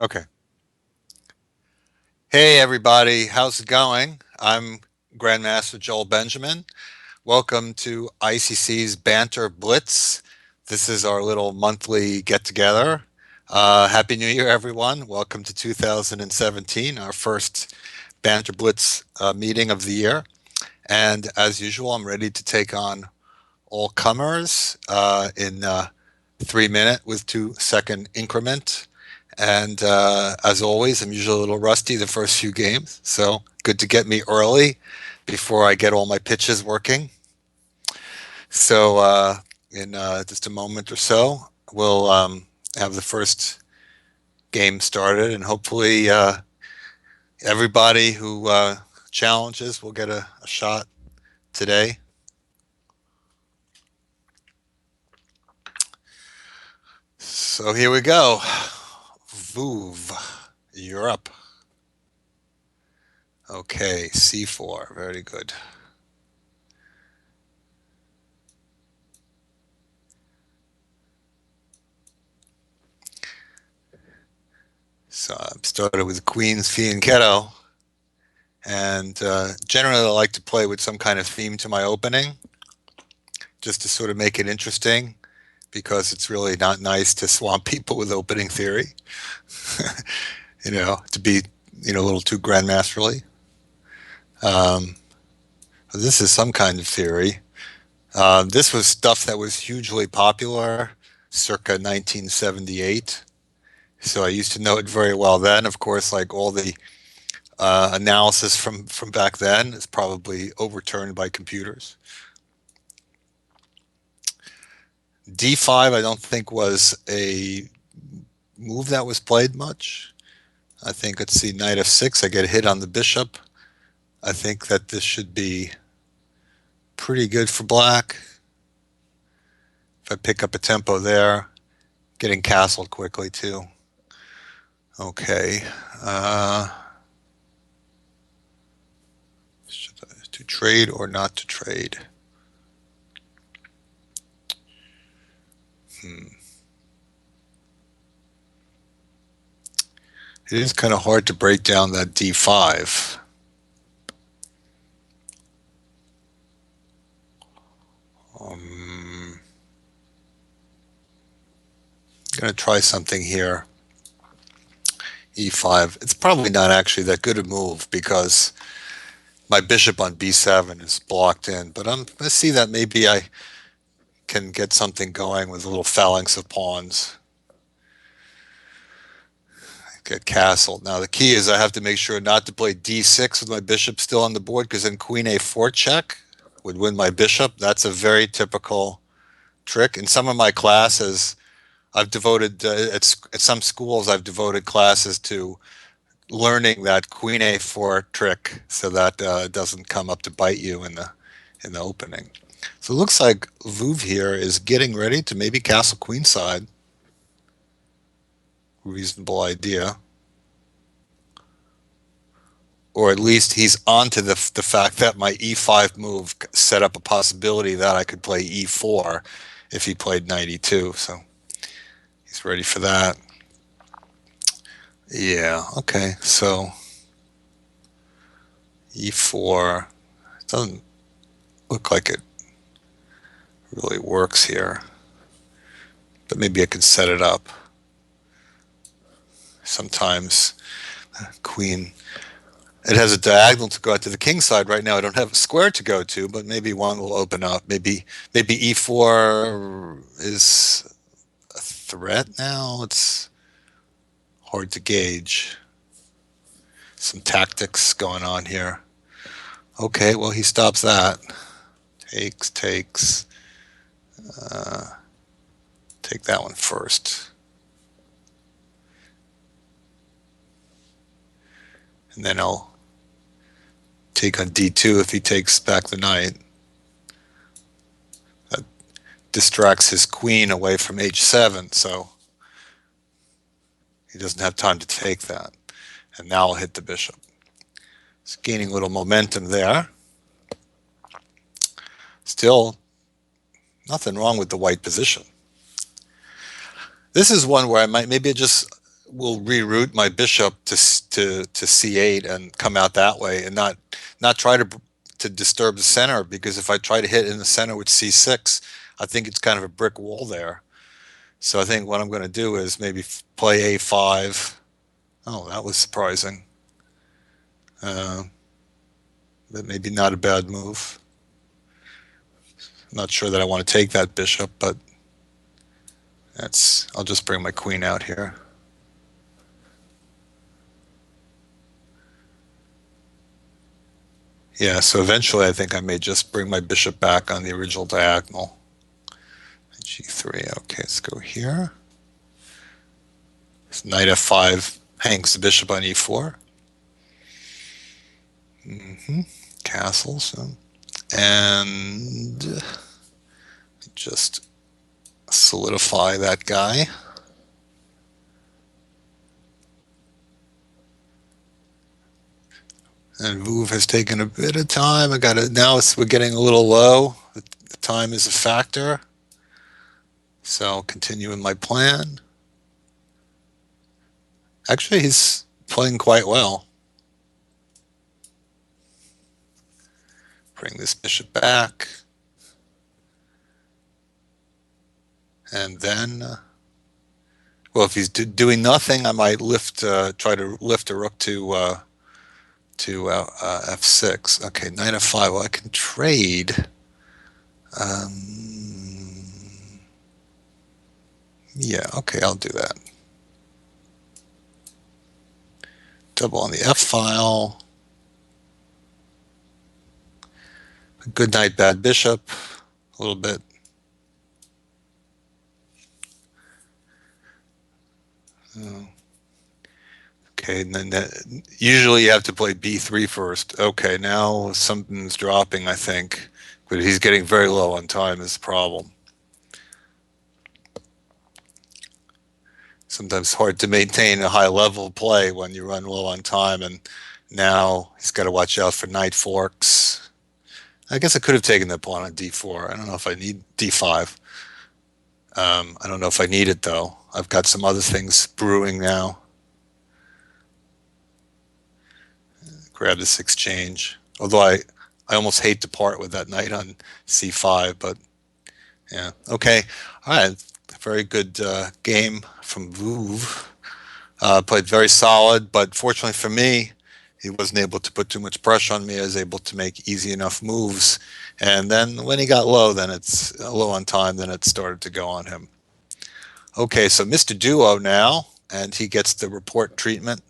Okay. Hey everybody, how's it going? I'm Grandmaster Joel Benjamin. Welcome to ICC's Banter Blitz. This is our little monthly get-together. Happy New Year, everyone. Welcome to 2017, our first Banter Blitz meeting of the year. And as usual, I'm ready to take on all comers in 3 minute with 2 second increment. And as always, I'm usually a little rusty the first few games, so good to get me early before I get all my pitches working. So in just a moment or so, we'll have the first game started, and hopefully everybody who challenges will get a shot today. So here we go. Voov, you're up. Okay, C4, very good. So I started with Queen's Fianchetto, and generally I like to play with some kind of theme to my opening, just to sort of make it interesting, because it's really not nice to swamp people with opening theory, to be, a little too grandmasterly. Um, this is some kind of theory. This was stuff that was hugely popular circa 1978. So I used to know it very well then. Of course, like all the analysis from back then is probably overturned by computers. D5, I don't think was a move that was played much. I think, let's see, knight f6, I get a hit on the bishop. I think that this should be pretty good for black. If I pick up a tempo there, getting castled quickly too. Okay. To trade or not to trade? It is kind of hard to break down that d5. I'm going to try something here. E5. It's probably not actually that good a move because my bishop on b7 is blocked in. But let's see that maybe I can get something going with a little phalanx of pawns. Get castled. Now the key is I have to make sure not to play d6 with my bishop still on the board, because then queen a4 check would win my bishop. That's a very typical trick. In some of my classes, I've devoted at some schools I've devoted classes to learning that queen a4 trick, so that it doesn't come up to bite you in the opening. So it looks like Vuv here is getting ready to maybe castle queenside. Reasonable idea. Or at least he's onto the fact that my e5 move set up a possibility that I could play e4 if he played knight e2. So he's ready for that. Yeah, okay, so e4 doesn't look like it really works here, but maybe I can set it up. Sometimes queen, it has a diagonal to go out to the king side. Right now I don't have a square to go to, but maybe one will open up. Maybe e4 is a threat now. It's hard to gauge. Some tactics going on here. Okay, well, he stops that. Takes. Take that one first. And then I'll take on d2 if he takes back the knight. That distracts his queen away from h7, so he doesn't have time to take that. And now I'll hit the bishop. It's gaining a little momentum there. Still, nothing wrong with the white position. This is one where I might maybe just will reroute my bishop to c8 and come out that way, and not try to disturb the center, because if I try to hit in the center with c6, I think it's kind of a brick wall there. So I think what I'm going to do is maybe play a5. Oh, that was surprising. Uh, but maybe not a bad move. I'm not sure that I want to take that bishop, but I'll just bring my queen out here. Yeah, so eventually I think I may just bring my bishop back on the original diagonal. G3, okay, let's go here. Knight f5 hangs the bishop on e4. Castles. And just solidify that guy. And move has taken a bit of time. We're getting a little low. The time is a factor. So I'll continue in my plan. Actually, he's playing quite well. Bring this bishop back. And then, well, if he's doing nothing, I might try to lift a rook to f6. Okay, knight f5. Well, I can trade. Yeah, okay, I'll do that. Double on the f file. Good knight, bad bishop. A little bit. Okay, and then usually you have to play b3 first. Okay, now something's dropping, I think. But he's getting very low on time is the problem. Sometimes it's hard to maintain a high level of play when you run low on time, and now he's got to watch out for knight forks. I guess I could have taken the pawn on d4. I don't know if I need d5. I don't know if I need it, though. I've got some other things brewing now. Grab this exchange. Although I almost hate to part with that knight on c5, but yeah. Okay. All right. Very good game from Vuv. Played very solid, but fortunately for me, he wasn't able to put too much pressure on me. I was able to make easy enough moves. And then when he got low, then it's low on time, then it started to go on him. Okay, so Mr. Duo now, and he gets the report treatment.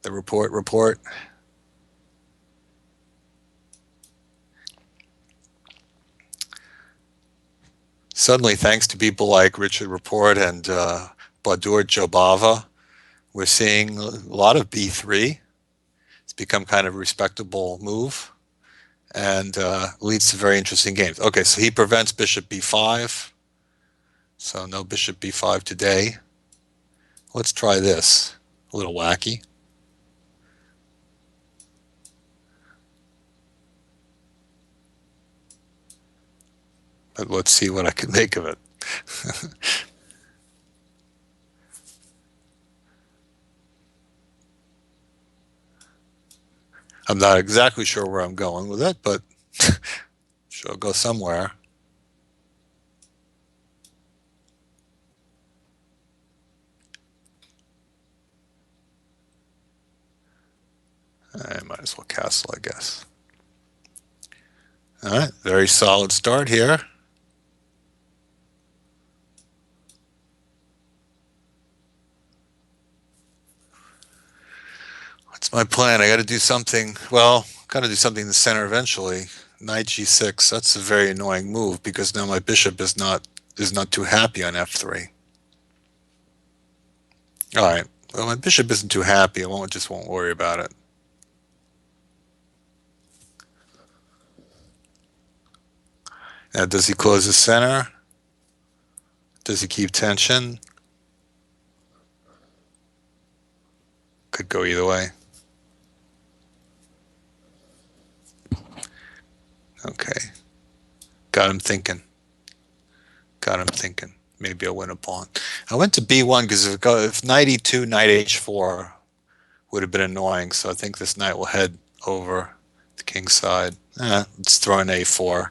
The report. Suddenly, thanks to people like Richard Report and Badur Jobava, we're seeing a lot of b3. It's become kind of a respectable move and leads to very interesting games. Okay, so he prevents bishop b5. So no bishop b5 today. Let's try this. A little wacky. But let's see what I can make of it. I'm not exactly sure where I'm going with it, but sure I'll go somewhere. I might as well castle, I guess. All right, very solid start here. What's my plan? I got to do something. Well, got to do something in the center eventually. Knight g6. That's a very annoying move because now my bishop is not too happy on f3. All right. Well, my bishop isn't too happy. I just won't worry about it. Now, does he close the center? Does he keep tension? Could go either way. Okay. Got him thinking. maybe I'll win a pawn. I went to b1 because if knight e2, knight h4 would have been annoying. So I think this knight will head over the king's side. Let's throw in a4.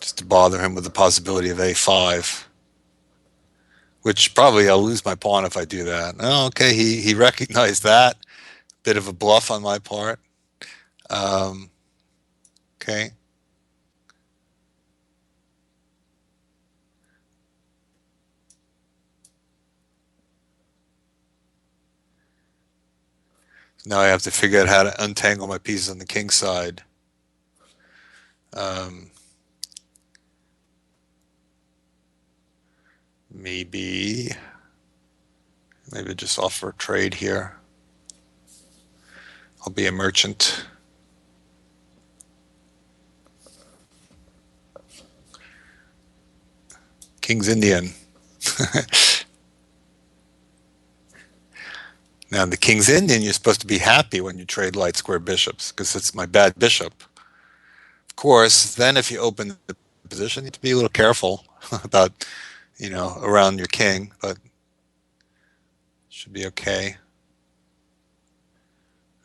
Just to bother him with the possibility of a5. Which probably I'll lose my pawn if I do that. Oh, okay, he recognized that. Bit of a bluff on my part. Okay. Now I have to figure out how to untangle my pieces on the king's side. Maybe just offer a trade here. I'll be a merchant. King's Indian. Now, the King's Indian, you're supposed to be happy when you trade light square bishops because it's my bad bishop. Of course, then if you open the position, you have to be a little careful about, around your king, but should be okay.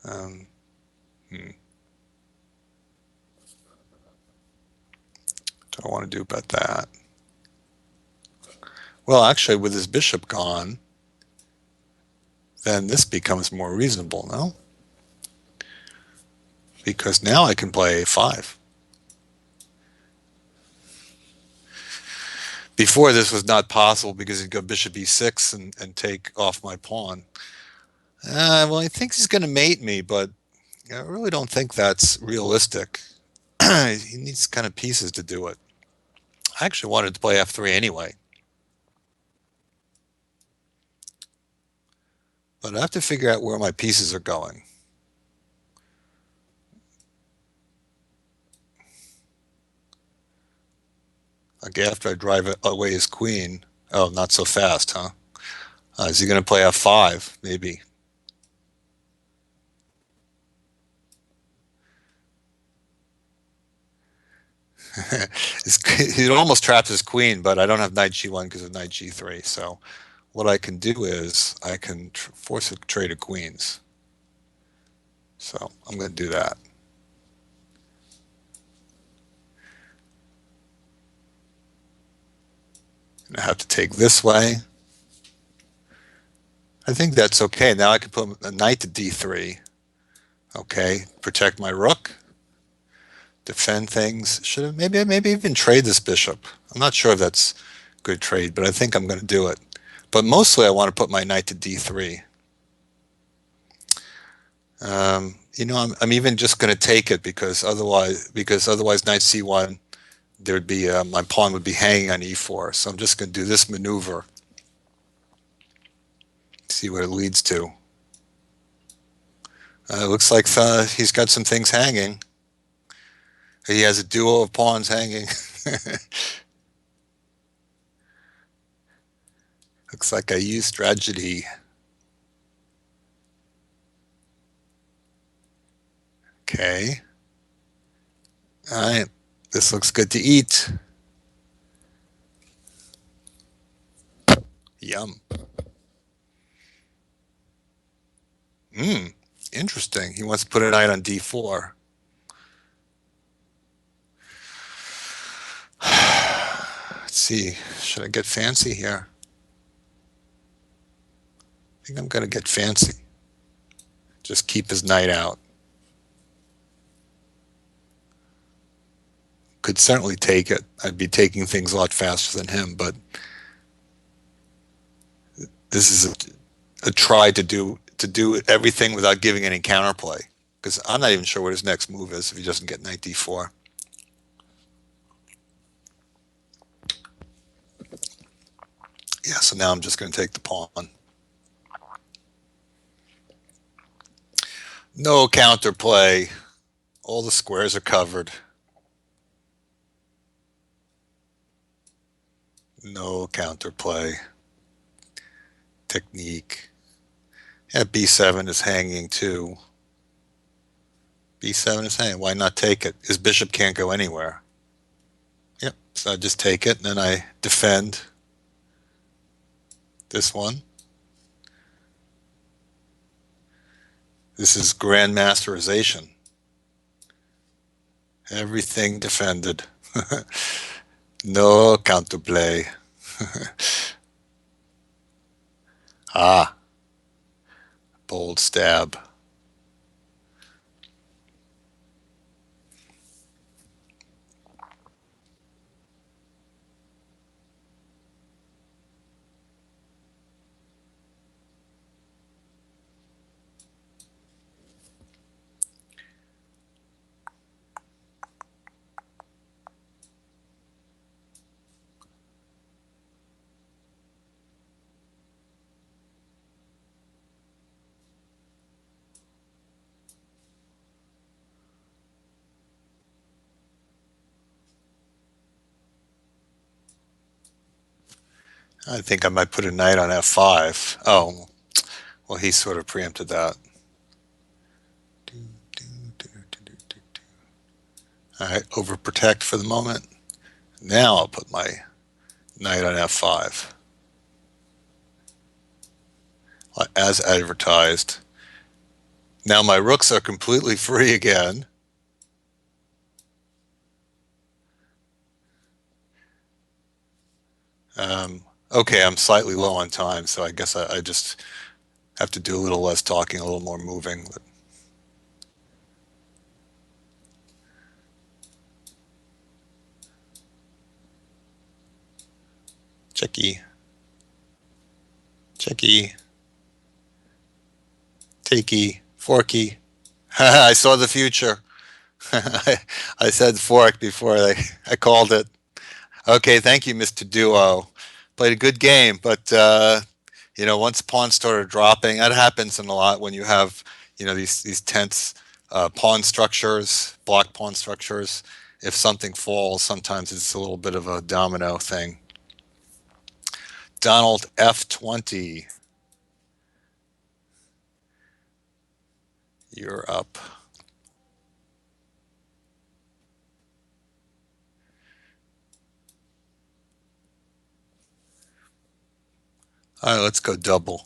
What do I want to do about that? Well, actually, with his bishop gone, then this becomes more reasonable, no? Because now I can play a5. Before, this was not possible because he'd go bishop e6 and take off my pawn. Well, I think he's going to mate me, but I really don't think that's realistic. He needs kind of pieces to do it. I actually wanted to play f3 anyway. But I have to figure out where my pieces are going. Okay, after I drive away his queen. Oh, not so fast, huh? Is he going to play f5? Maybe. He almost trapped his queen, but I don't have knight g1 because of knight g3. So what I can do is I can force a trade of queens. So I'm going to do that. And I have to take this way. I think that's okay. Now I can put a knight to d3. Okay, protect my rook. Defend things. Should have maybe even trade this bishop. I'm not sure if that's a good trade, but I think I'm going to do it. But mostly I want to put my knight to d3. I'm even just going to take it because otherwise knight c1, there'd be my pawn would be hanging on e4. So I'm just going to do this maneuver. See what it leads to. It looks like he's got some things hanging. He has a duo of pawns hanging. Looks like I used strategy. Okay. All right. This looks good to eat. Yum. Interesting. He wants to put a knight on d4. Let's see. Should I get fancy here? I think I'm going to get fancy. Just keep his knight out. Could certainly take it. I'd be taking things a lot faster than him, but this is a try to do everything without giving any counterplay. Because I'm not even sure what his next move is if he doesn't get knight d4. Yeah, so now I'm just going to take the pawn. No counterplay. All the squares are covered. No counterplay. Technique. Yeah, b7 is hanging too. b7 is hanging. Why not take it? His bishop can't go anywhere. So I just take it and then I defend this one. This is grandmasterization. Everything defended. No counterplay. Ah, bold stab. I think I might put a knight on f5. Oh, well, he sort of preempted that. All right, overprotect for the moment. Now I'll put my knight on f5. As advertised. Now my rooks are completely free again. Okay, I'm slightly low on time, so I guess I just have to do a little less talking, a little more moving. But checky, checky, takey, forky. I saw the future. I said fork before I called it. Okay, thank you, Mr. Duo. Played a good game, but once pawns started dropping, that happens in a lot when you have, these tense pawn structures, block pawn structures. If something falls, sometimes it's a little bit of a domino thing. Donald F20, you're up. All right, let's go double.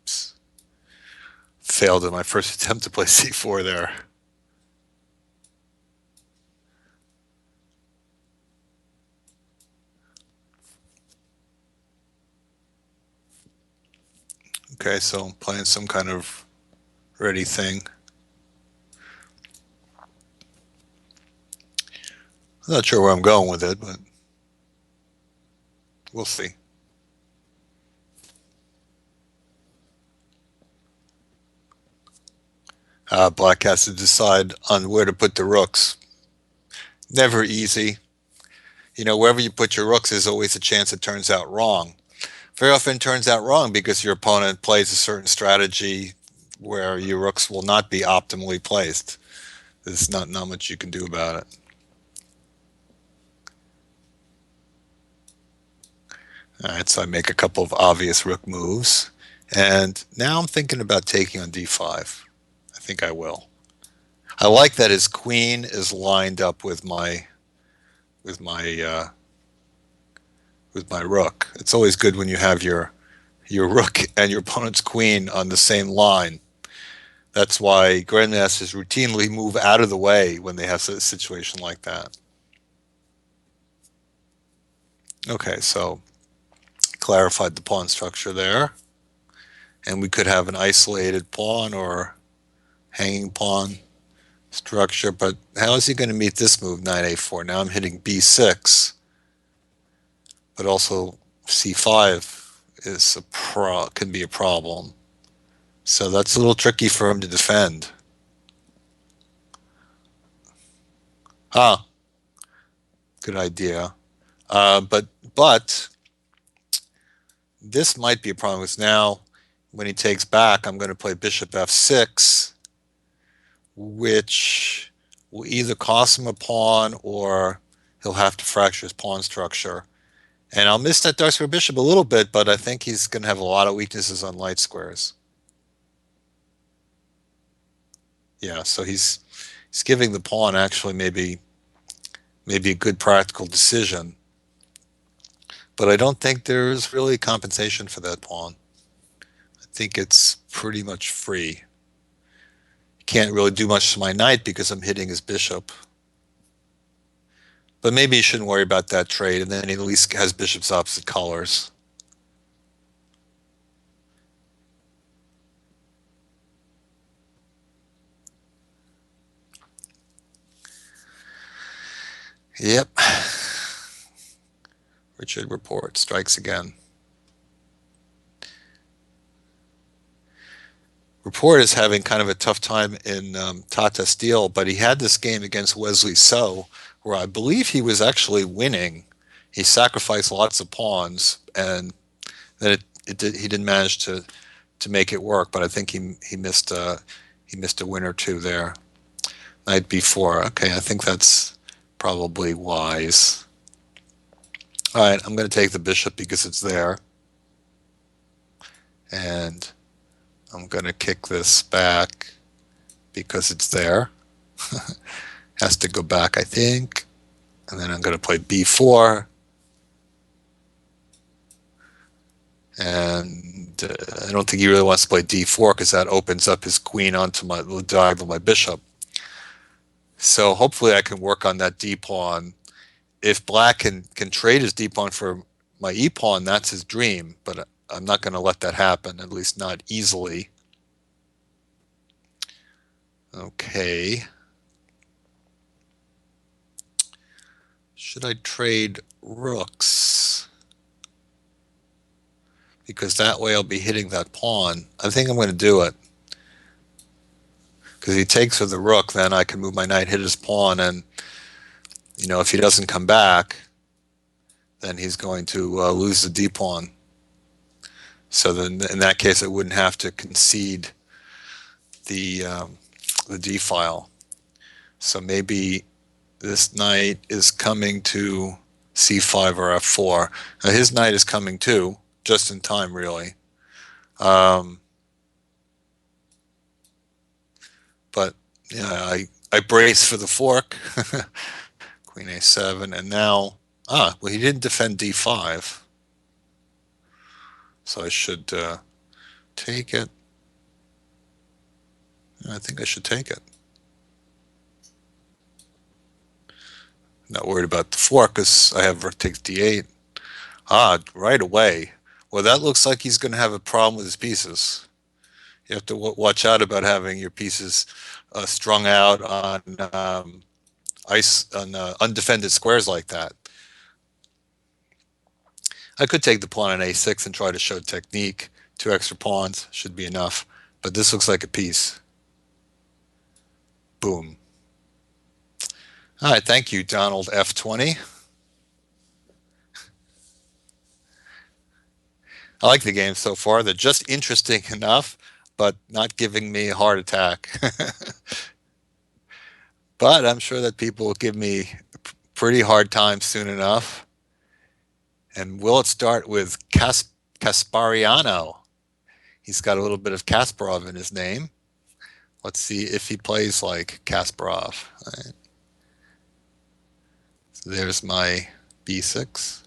Oops. Failed in my first attempt to play c4 there. Okay, so I'm playing some kind of ready thing. I'm not sure where I'm going with it, but we'll see. Black has to decide on where to put the rooks. Never easy. Wherever you put your rooks, there's always a chance it turns out wrong. Very often it turns out wrong because your opponent plays a certain strategy where your rooks will not be optimally placed. There's not much you can do about it. All right, so I make a couple of obvious rook moves. And now I'm thinking about taking on d5. I think I will. I like that his queen is lined up with my with my uh, with my rook. It's always good when you have your rook and your opponent's queen on the same line. That's why grandmasters routinely move out of the way when they have a situation like that. Okay, so clarified the pawn structure there. And we could have an isolated pawn or hanging pawn structure, but how is he going to meet this move, knight a4? Now I'm hitting b6, but also c5 can be a problem. So that's a little tricky for him to defend. Ah, good idea. But this might be a problem because now when he takes back, I'm going to play bishop f6, which will either cost him a pawn or he'll have to fracture his pawn structure. And I'll miss that dark square bishop a little bit, but I think he's going to have a lot of weaknesses on light squares. Yeah, so he's giving the pawn actually maybe a good practical decision, but I don't think there's really compensation for that pawn. I think it's pretty much free. Can't really do much to my knight because I'm hitting his bishop. But maybe you shouldn't worry about that trade, and then he at least has bishops opposite colors. Yep. Richard Report strikes again. Report is having kind of a tough time in Tata Steel, but he had this game against Wesley So, where I believe he was actually winning. He sacrificed lots of pawns, and then he didn't manage to make it work. But I think he missed a win or two there. Knight b4. Okay, I think that's probably wise. All right, I'm going to take the bishop because it's there, and I'm going to kick this back because it's there. Has to go back, I think. And then I'm going to play b4. And I don't think he really wants to play d4 because that opens up his queen onto my diagonal, my bishop. So hopefully I can work on that d pawn. If black can trade his d pawn for my e pawn, that's his dream. But I'm not going to let that happen, at least not easily. Okay. Should I trade rooks? Because that way I'll be hitting that pawn. I think I'm going to do it. Because he takes with the rook, then I can move my knight, hit his pawn, and if he doesn't come back, then he's going to lose the d pawn. So then, in that case, I wouldn't have to concede the d file. So maybe this knight is coming to c5 or f4. Now his knight is coming too, just in time, really. But yeah, I brace for the fork. Queen a7, and now well, he didn't defend d5, so I should take it. I think I should take it. Not worried about the fork because I have rook takes d8. Right away. Well, that looks like he's going to have a problem with his pieces. You have to watch out about having your pieces strung out on undefended squares like that. I could take the pawn on a6 and try to show technique. 2 extra pawns should be enough, but this looks like a piece. Boom. All right, thank you, Donald F20. I like the game so far. They're just interesting enough, but not giving me a heart attack. But I'm sure that people will give me a pretty hard time soon enough. And will it start with Casarano? He's got a little bit of Kasparov in his name. Let's see if he plays like Kasparov. Right. So there's my b6,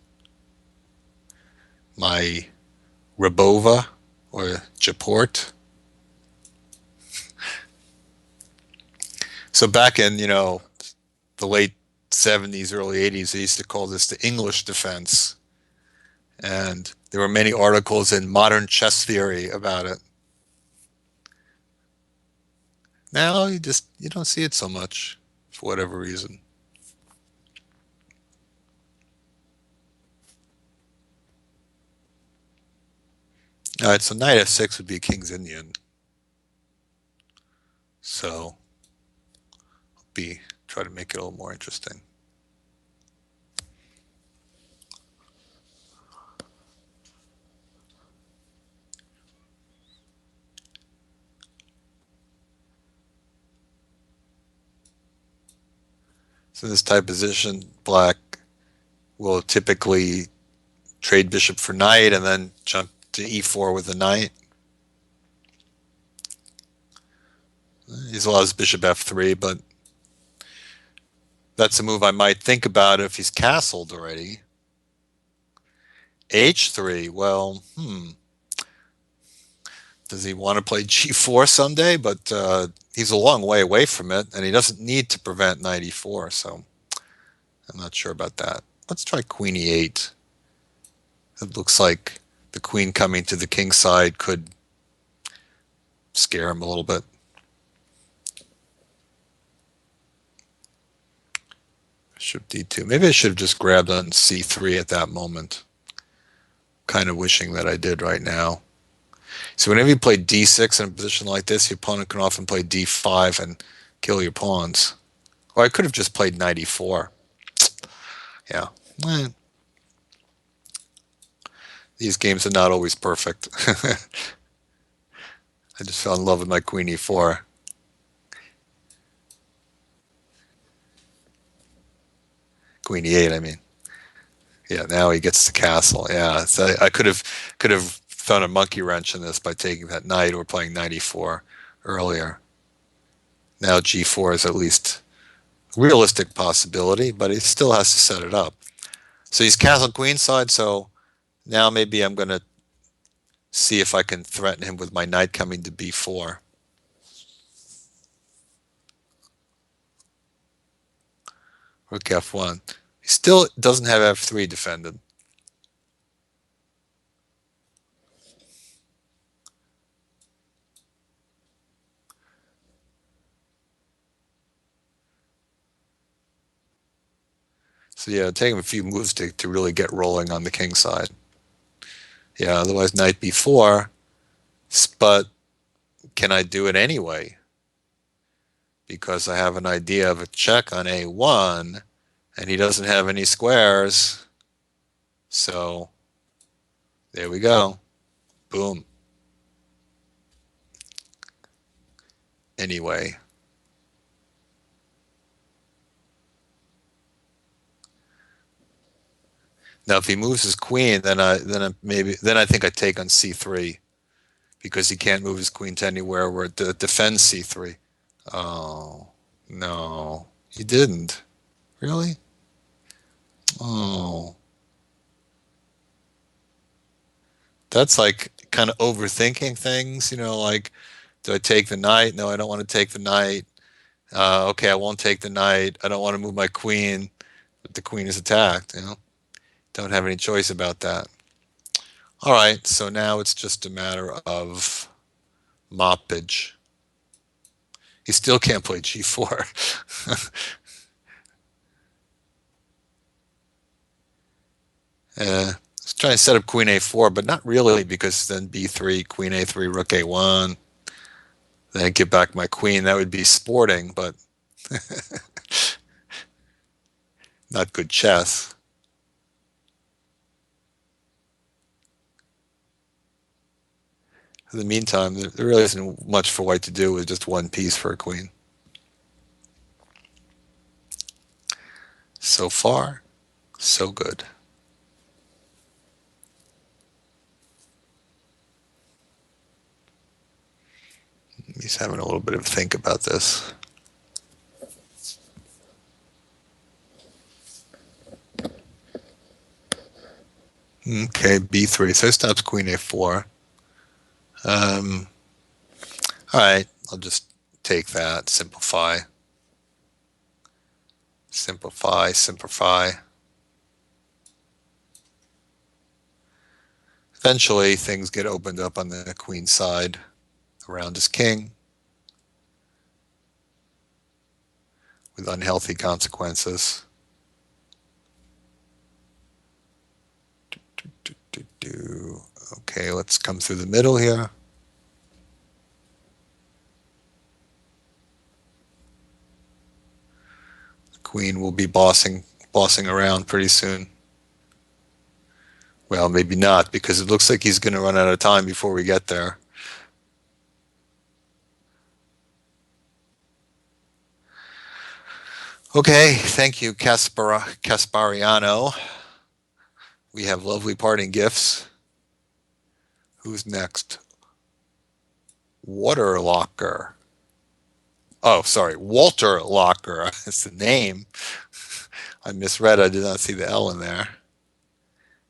my Rabova or Japort. So back in, the late 70s, early 80s, they used to call this the English defense. And there were many articles in Modern Chess Theory about it. Now you don't see it so much for whatever reason. All right, so knight f6 would be king's Indian. So try to make it a little more interesting. So in this type position, black will typically trade bishop for knight and then jump to e4 with the knight. He's allows bishop f3, but that's a move I might think about if he's castled already. h3, well, does he want to play g4 someday? But he's a long way away from it, and he doesn't need to prevent knight e4, so I'm not sure about that. Let's try queen e8. It looks like the queen coming to the king side could scare him a little bit. Bishop d2. Maybe I should have just grabbed on c3 at that moment. Kind of wishing that I did right now. So whenever you play d6 in a position like this, your opponent can often play d5 and kill your pawns. Or I could have just played knight e4. Yeah. These games are not always perfect. I just fell in love with my queen e4. Queen e8, I mean. Yeah, now he gets the castle. Yeah, so I could have thrown a monkey wrench in this by taking that knight or playing knight e4 earlier. Now g4 is at least a realistic possibility, but he still has to set it up. So he's castle queenside, so now maybe I'm going to see if I can threaten him with my knight coming to b4. Rook f1. He still doesn't have f3 defended. So yeah, take him a few moves to really get rolling on the king side. Yeah, otherwise knight b4, but can I do it anyway? Because I have an idea of a check on a1, and he doesn't have any squares. So there we go. Boom. Anyway. Now if he moves his queen, then I think I take on c3, because he can't move his queen to anywhere where it defends c3. Oh, no. He didn't. Really? Oh. That's like kind of overthinking things, like, do I take the knight? No, I don't want to take the knight. Okay, I won't take the knight. I don't want to move my queen, but the queen is attacked, Don't have any choice about that. All right, so now it's just a matter of moppage. He still can't play g4. Let's try and set up queen a4, but not really, because then b3, queen a3, rook a1. Then I get back my queen. That would be sporting, but not good chess. In the meantime, there really isn't much for white to do with just one piece for a queen. So far, so good. He's having a little bit of a think about this. Okay, b3. So he stops queen a4. All right, I'll just take that, simplify. Simplify, simplify. Eventually, things get opened up on the queen side around his king with unhealthy consequences. Okay, let's come through the middle here. The queen will be bossing around pretty soon. Well, maybe not, because it looks like he's going to run out of time before we get there. Okay, thank you, Casarano. We have lovely parting gifts. Who's next? Water Locker. Oh, sorry, Walter Locker. That's the name. I misread. I did not see the L in there.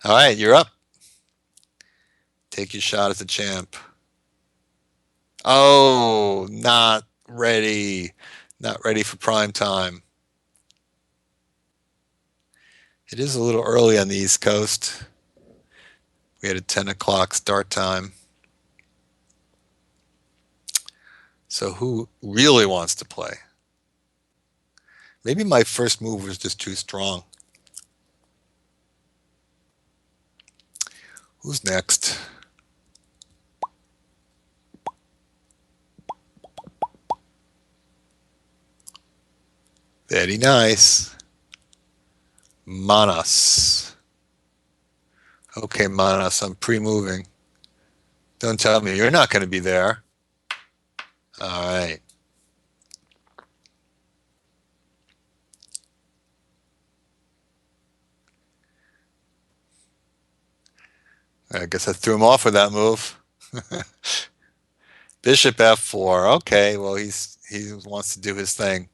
All right, you're up. Take your shot at the champ. Oh, not ready. Not ready for prime time. It is a little early on the East Coast. We had a 10 o'clock start time. So who really wants to play? Maybe my first move was just too strong. Who's next? Very nice. Manos. Okay, Manos, I'm pre-moving. Don't tell me you're not going to be there. All right. I guess I threw him off with that move. Bishop f4. Okay, well he wants to do his thing.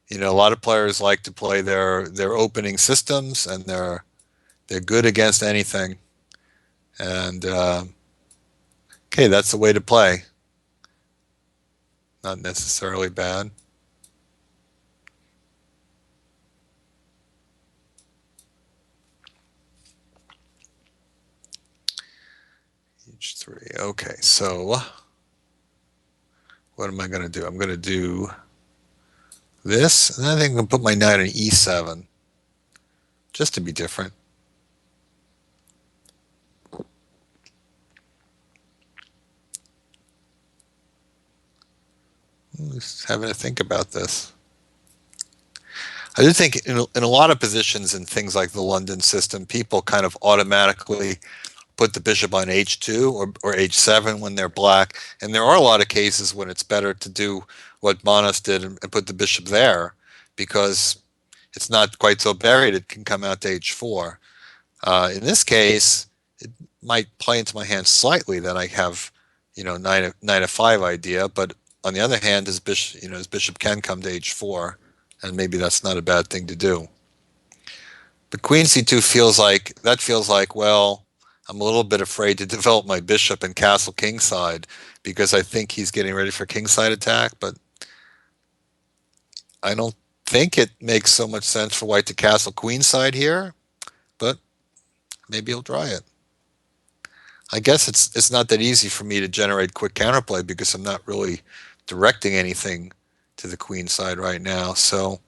You know, a lot of players like to play their opening systems, and they're good against anything. And okay, that's the way to play. Not necessarily bad. H3. Okay, so what am I going to do? I'm going to do this, and I think I'm going to put my knight on E7, just to be different. Just having to think about this. I do think in a lot of positions in things like the London system, people kind of automatically put the bishop on h2 or h7 when they're black. And there are a lot of cases when it's better to do what Manos did and put the bishop there, because it's not quite so buried. It can come out to h4. In this case, it might play into my hand slightly that I have, you know, knight f5 idea, but on the other hand, his bishop can come to h4, and maybe that's not a bad thing to do. But queen c2 feels like, well, I'm a little bit afraid to develop my bishop and castle kingside because I think he's getting ready for kingside attack, but I don't think it makes so much sense for white to castle queenside here, but maybe he'll try it. I guess it's not that easy for me to generate quick counterplay because I'm not really directing anything to the queen side right now, so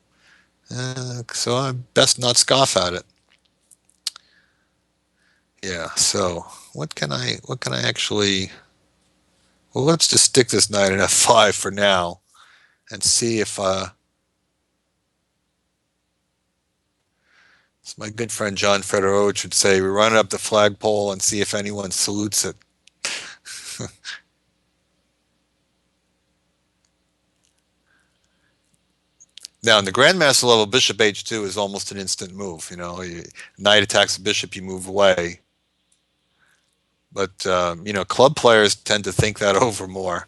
I best not scoff at it. Yeah, so what can I actually, well, let's just stick this knight in f5 for now and see if as my good friend John Fedorovich would say, we run up the flagpole and see if anyone salutes it. Now, in the grandmaster level, bishop h2 is almost an instant move. You know, knight attacks the bishop, you move away. But you know, club players tend to think that over more.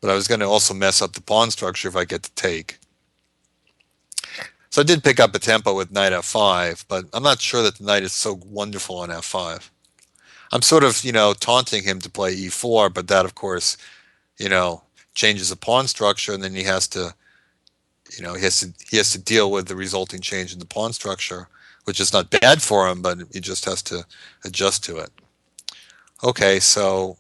But I was going to also mess up the pawn structure if I get to take. So I did pick up a tempo with knight f5, but I'm not sure that the knight is so wonderful on f5. I'm sort of, you know, taunting him to play e4, but that, of course, you know, changes the pawn structure, and then he has to, you know, he has to deal with the resulting change in the pawn structure, which is not bad for him, but he just has to adjust to it. Okay, so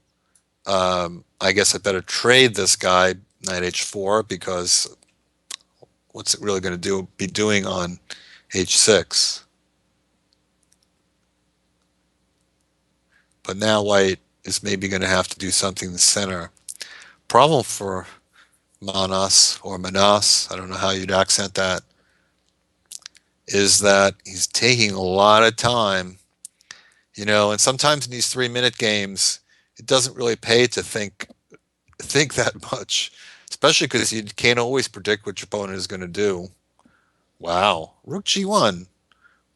I guess I better trade this guy knight h4, because what's it really going to be doing on h6? But now white is maybe going to have to do something in the center. Problem for Manos, or Manos, I don't know how you'd accent that, is that he's taking a lot of time. You know, and sometimes in these 3-minute games, it doesn't really pay to think that much, especially because you can't always predict what your opponent is going to do. Wow. Rook G1.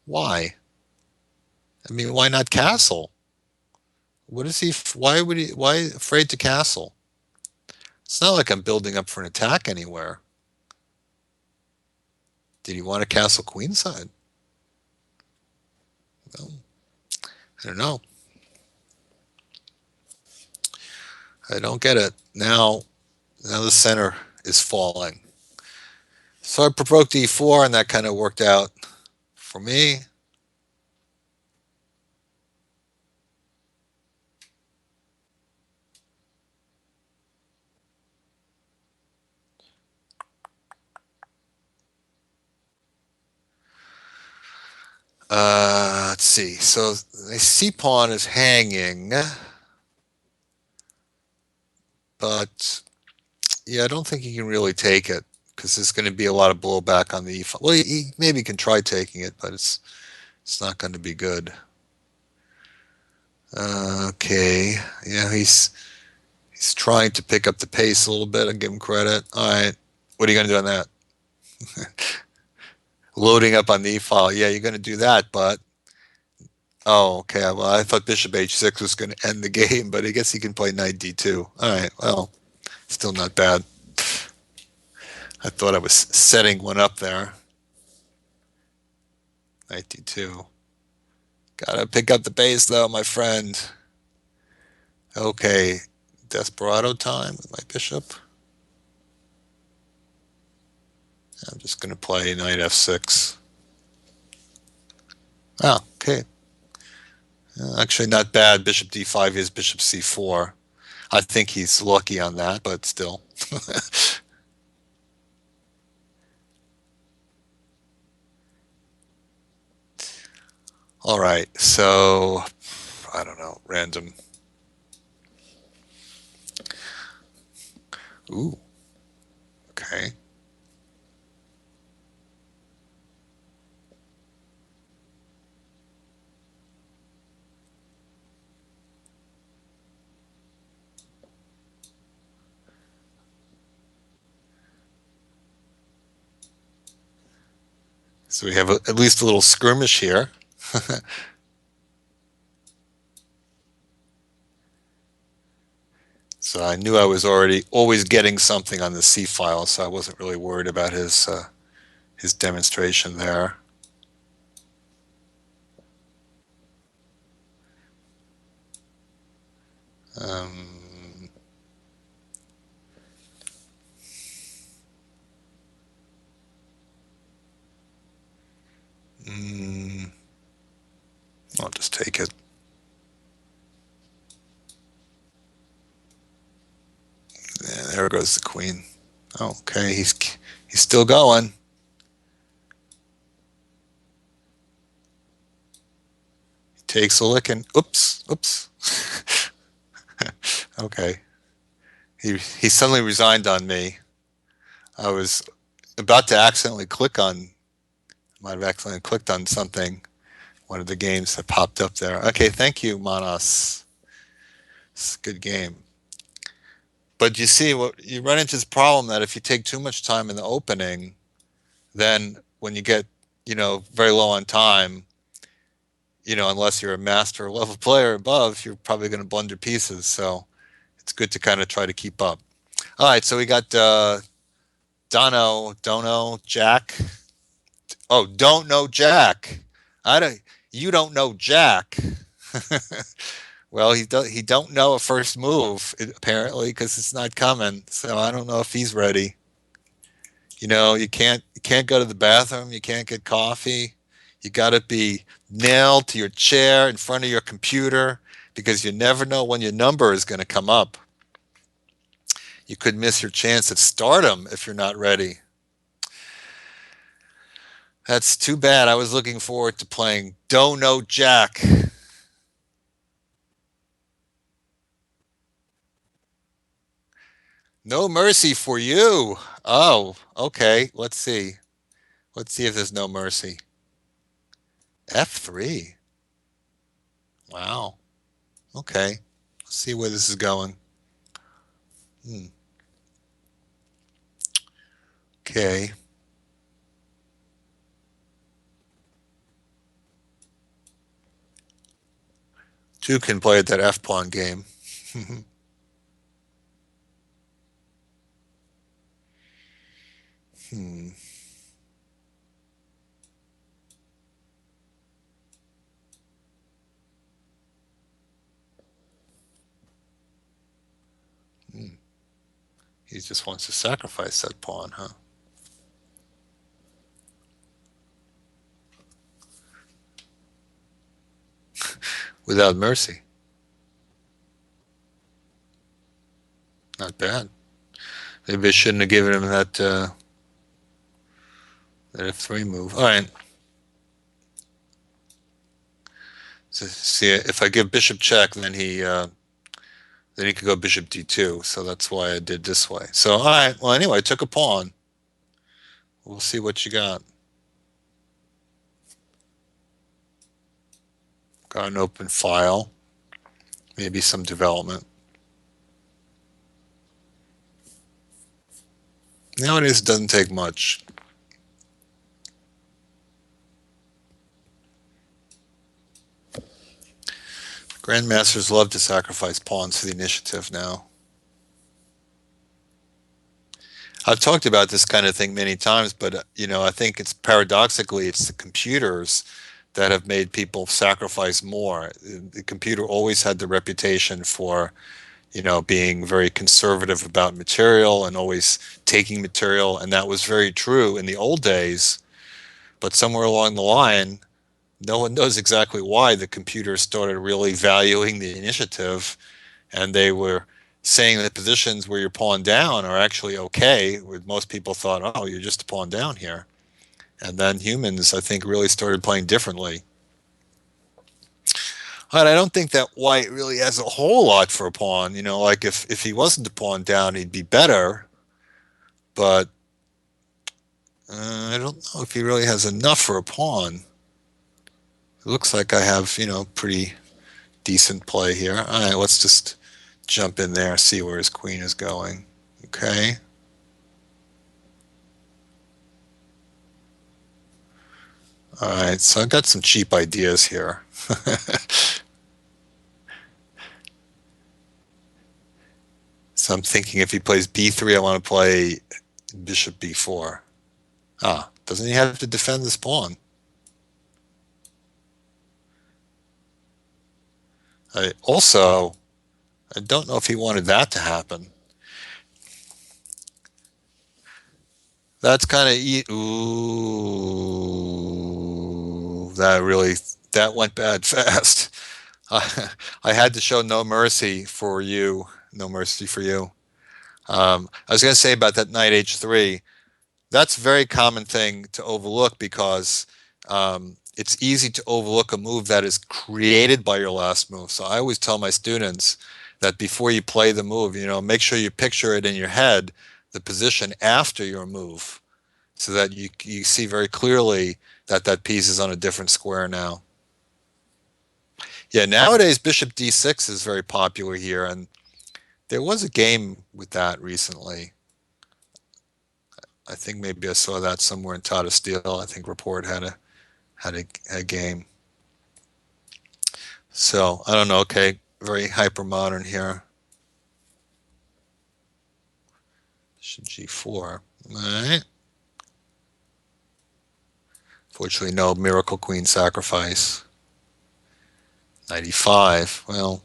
Why? I mean, why not castle? What is he? Why afraid to castle? It's not like I'm building up for an attack anywhere. Did he want to castle queenside? Well, I don't know. I don't get it. Now the center is falling. So I provoked e4, and that kind of worked out for me. Let's see. So the c pawn is hanging, but yeah, I don't think he can really take it because there's going to be a lot of blowback on the e5. Well, he maybe can try taking it, but it's not going to be good. Okay, yeah, he's trying to pick up the pace a little bit. I give him credit. All right, what are you going to do on that? Loading up on the e file. Yeah, you're going to do that, but oh, okay. Well, I thought bishop h6 was going to end the game, but I guess he can play knight d2. All right, well, still not bad. I thought I was setting one up there. Knight d2. Gotta pick up the pace, though, my friend. Okay, desperado time with my bishop. I'm just going to play knight f6. Oh, okay. Actually, not bad. Bishop d5 is bishop c4. I think he's lucky on that, but still. All right, so I don't know, random. Ooh, okay. So we have at least a little skirmish here. So I knew I was already always getting something on the C file, so I wasn't really worried about his demonstration there. Um, mm, I'll just take it. Yeah, there goes the queen. Okay, he's still going. He takes a lick and oops, oops. Okay, he suddenly resigned on me. I was about to accidentally click on, might have accidentally clicked on something, one of the games that popped up there. Okay, thank you, Manos. It's a good game. But you see, what you run into this problem that if you take too much time in the opening, then when you get, very low on time, unless you're a master level player above, you're probably going to blunder pieces. So it's good to kind of try to keep up. All right, so we got Dono, Jack. Oh, don't know Jack. I don't. You don't know Jack. Well, he don't know a first move apparently because it's not coming. So I don't know if he's ready. You can't go to the bathroom. You can't get coffee. You got to be nailed to your chair in front of your computer because you never know when your number is going to come up. You could miss your chance at stardom if you're not ready. That's too bad. I was looking forward to playing Dono Jack. No mercy for you. Oh, okay. Let's see. Let's see if there's no mercy. F3. Wow. Okay. Let's see where this is going. Hmm. Okay. Two can play at that F-pawn game. Hmm. Hmm. He just wants to sacrifice that pawn, huh? Without mercy. Not bad. Maybe I shouldn't have given him that F3 move. All right. So, see, if I give bishop check, then he could go bishop d2. So that's why I did this way. So all right. Well, anyway, I took a pawn. We'll see what you got. Got an open file. Maybe some development. Nowadays, it doesn't take much. Grandmasters love to sacrifice pawns for the initiative now. I've talked about this kind of thing many times, but I think it's paradoxically it's the computers that have made people sacrifice more. The computer always had the reputation for, being very conservative about material and always taking material, and that was very true in the old days. But somewhere along the line, no one knows exactly why the computer started really valuing the initiative, and they were saying that positions where you're pawn down are actually okay, where most people thought, oh, you're just a pawn down here. And then humans, I think, really started playing differently. And I don't think that white really has a whole lot for a pawn. Like if he wasn't a pawn down, he'd be better. But I don't know if he really has enough for a pawn. It looks like I have, pretty decent play here. All right, let's just jump in there, see where his queen is going. Okay. All right, so I've got some cheap ideas here. So I'm thinking if he plays b3, I want to play bishop b4. Ah, doesn't he have to defend this pawn? I don't know if he wanted that to happen. That's kind of ooh, that went bad fast. I had to show no mercy for you, no mercy for you. I was going to say about that knight h3. That's a very common thing to overlook because it's easy to overlook a move that is created by your last move. So I always tell my students that before you play the move, make sure you picture it in your head, the position after your move, so that you see very clearly that that piece is on a different square now. Yeah, nowadays Bishop d6 is very popular here, and there was a game with that recently. I think maybe I saw that somewhere in Tata Steel. I think Report had a game. So I don't know. Okay, very hyper modern here. Bishop g4. All right. Fortunately, no Miracle Queen sacrifice. 95. Well,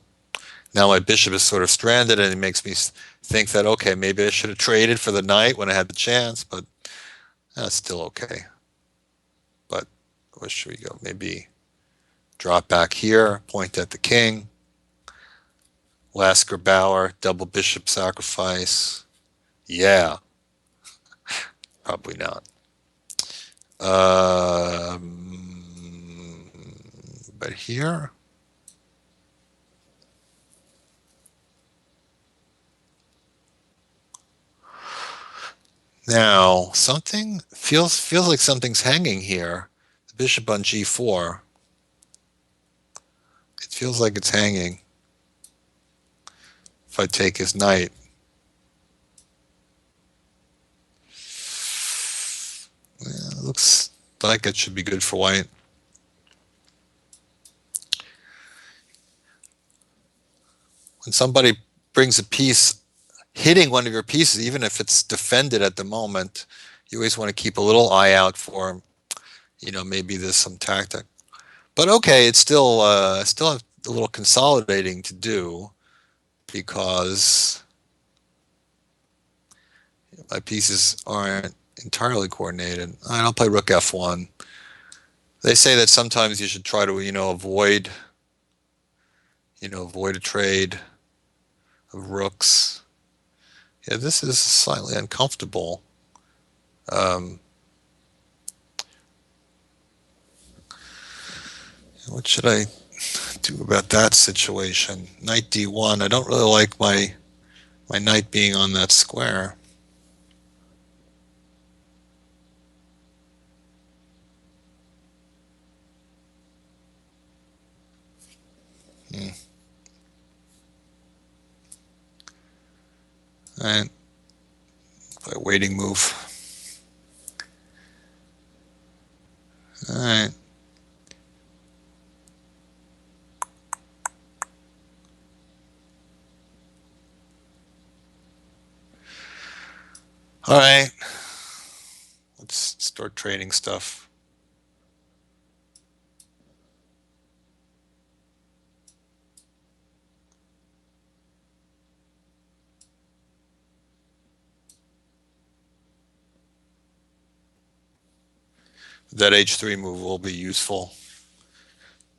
now my bishop is sort of stranded, and it makes me think that okay, maybe I should have traded for the knight when I had the chance, but that's still okay. But where should we go? Maybe drop back here, point at the king. Lasker Bauer, double bishop sacrifice. Yeah, probably not. But here, now something feels like something's hanging here. The bishop on g4. It feels like it's hanging. If I take his knight, yeah, it looks like it should be good for white. when somebody brings a piece, hitting one of your pieces, even if it's defended at the moment, you always want to keep a little eye out for, maybe there's some tactic. But okay, it's still still have a little consolidating to do because my pieces aren't entirely coordinated. All right, I'll play Rook F1. They say that sometimes you should try to, avoid a trade of rooks. Yeah, this is slightly uncomfortable. Um, what should I do about that situation? Knight D1. I don't really like my knight being on that square. Hmm. All right, play a waiting move. All right. All right. Let's start trading stuff. That H3 move will be useful.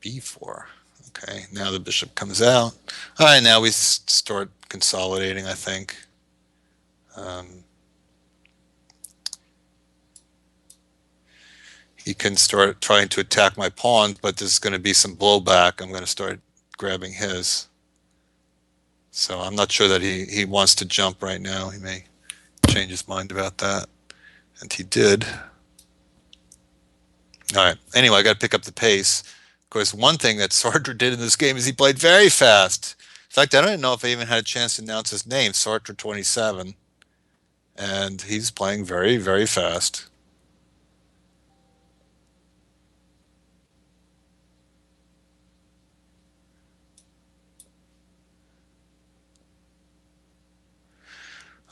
B4. Okay, now the bishop comes out. All right, now we start consolidating, I think. He can start trying to attack my pawn, but there's going to be some blowback. I'm going to start grabbing his. So I'm not sure that he wants to jump right now. He may change his mind about that. And he did. All right. Anyway, I got to pick up the pace. Of course, one thing that Sartre did in this game is he played very fast. In fact, I don't even know if I even had a chance to announce his name, Sartre27. And he's playing very, very fast.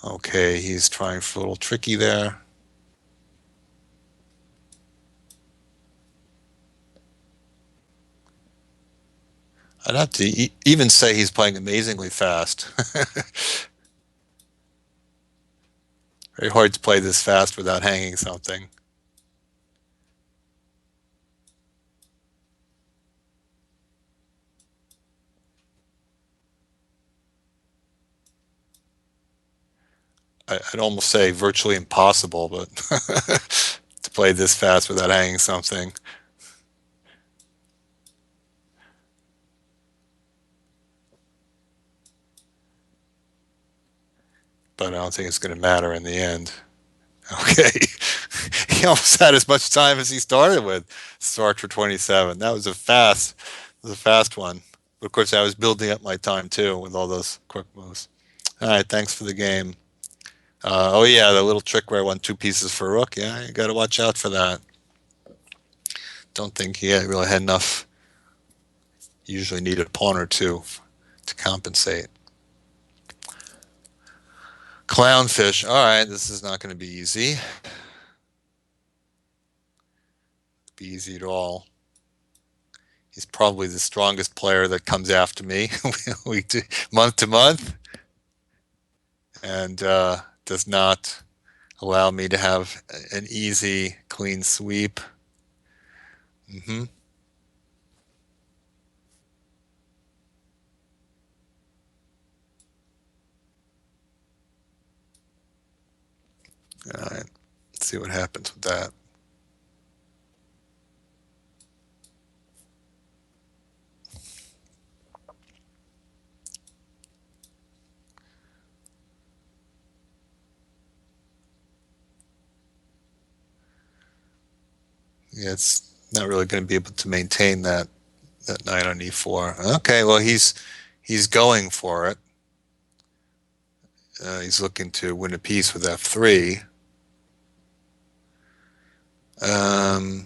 Okay, he's trying for a little tricky there. I'd have to even say he's playing amazingly fast. Very hard to play this fast without hanging something. I'd almost say virtually impossible, but to play this fast without hanging something. But I don't think it's going to matter in the end. Okay. He almost had as much time as he started with. Sartre 27. That was a fast one. But of course, I was building up my time too with all those quick moves. All right, thanks for the game. Oh yeah, the little trick where I won two pieces for rook. Yeah, you got to watch out for that. Don't think he really had enough. You usually need a pawn or two to compensate. Clownfish. All right, this is not going to be easy. Be easy at all. He's probably the strongest player that comes after me week to, month to month, and does not allow me to have an easy, clean sweep. Mm-hmm. All right, let's see what happens with that. Yeah, it's not really going to be able to maintain that knight on e4. Okay, well he's going for it. He's looking to win a piece with f3. Um,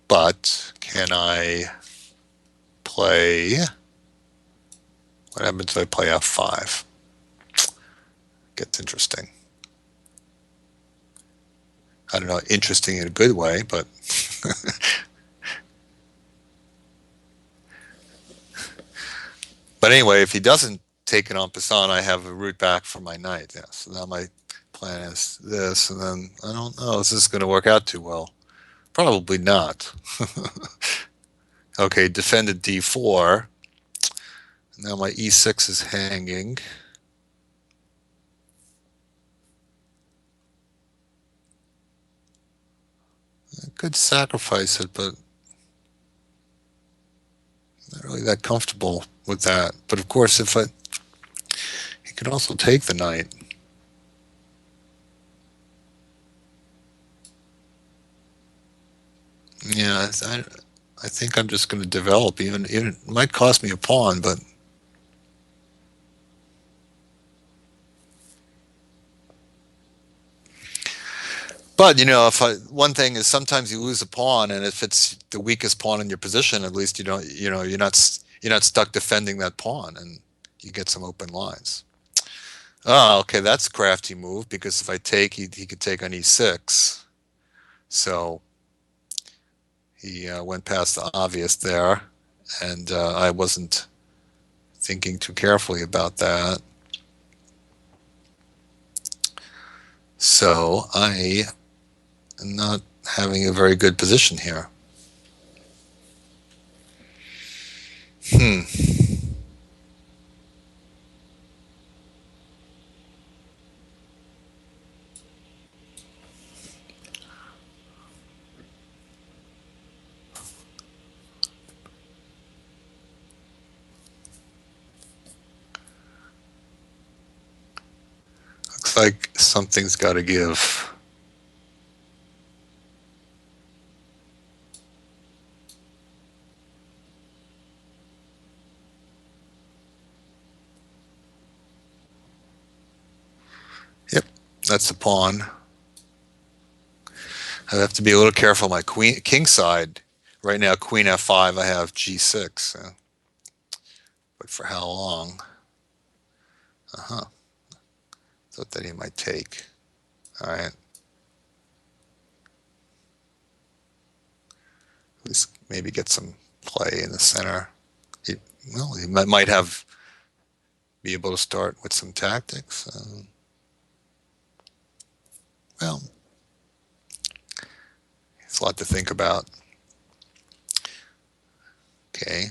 but can I play, what happens if I play f5? Gets interesting. I don't know, interesting in a good way, but but anyway, if he doesn't take it en passant, I have a route back for my knight. Yeah, so now my plan is this, and then I don't know, is this going to work out too well? Probably not. Okay, defended d4. Now my e6 is hanging. I could sacrifice it, but not really that comfortable with that. But of course, if I, he could also take the knight. Yeah, I think I'm just going to develop. Even it might cost me a pawn, but you know, if I, one thing is sometimes you lose a pawn, and if it's the weakest pawn in your position, at least you don't, you know, you're not stuck defending that pawn, and you get some open lines. Oh, okay, that's a crafty move because if I take, he could take on e6. So he went past the obvious there, and I wasn't thinking too carefully about that. So I am not having a very good position here. Hmm. Looks like something's got to give. Yep, that's the pawn. I have to be a little careful. My king side right now, queen f5. I have g6, but for how long? Uh-huh. Thought that he might take. All right. At least maybe get some play in the center. He, well, he might have be able to start with some tactics. Well, it's a lot to think about. Okay.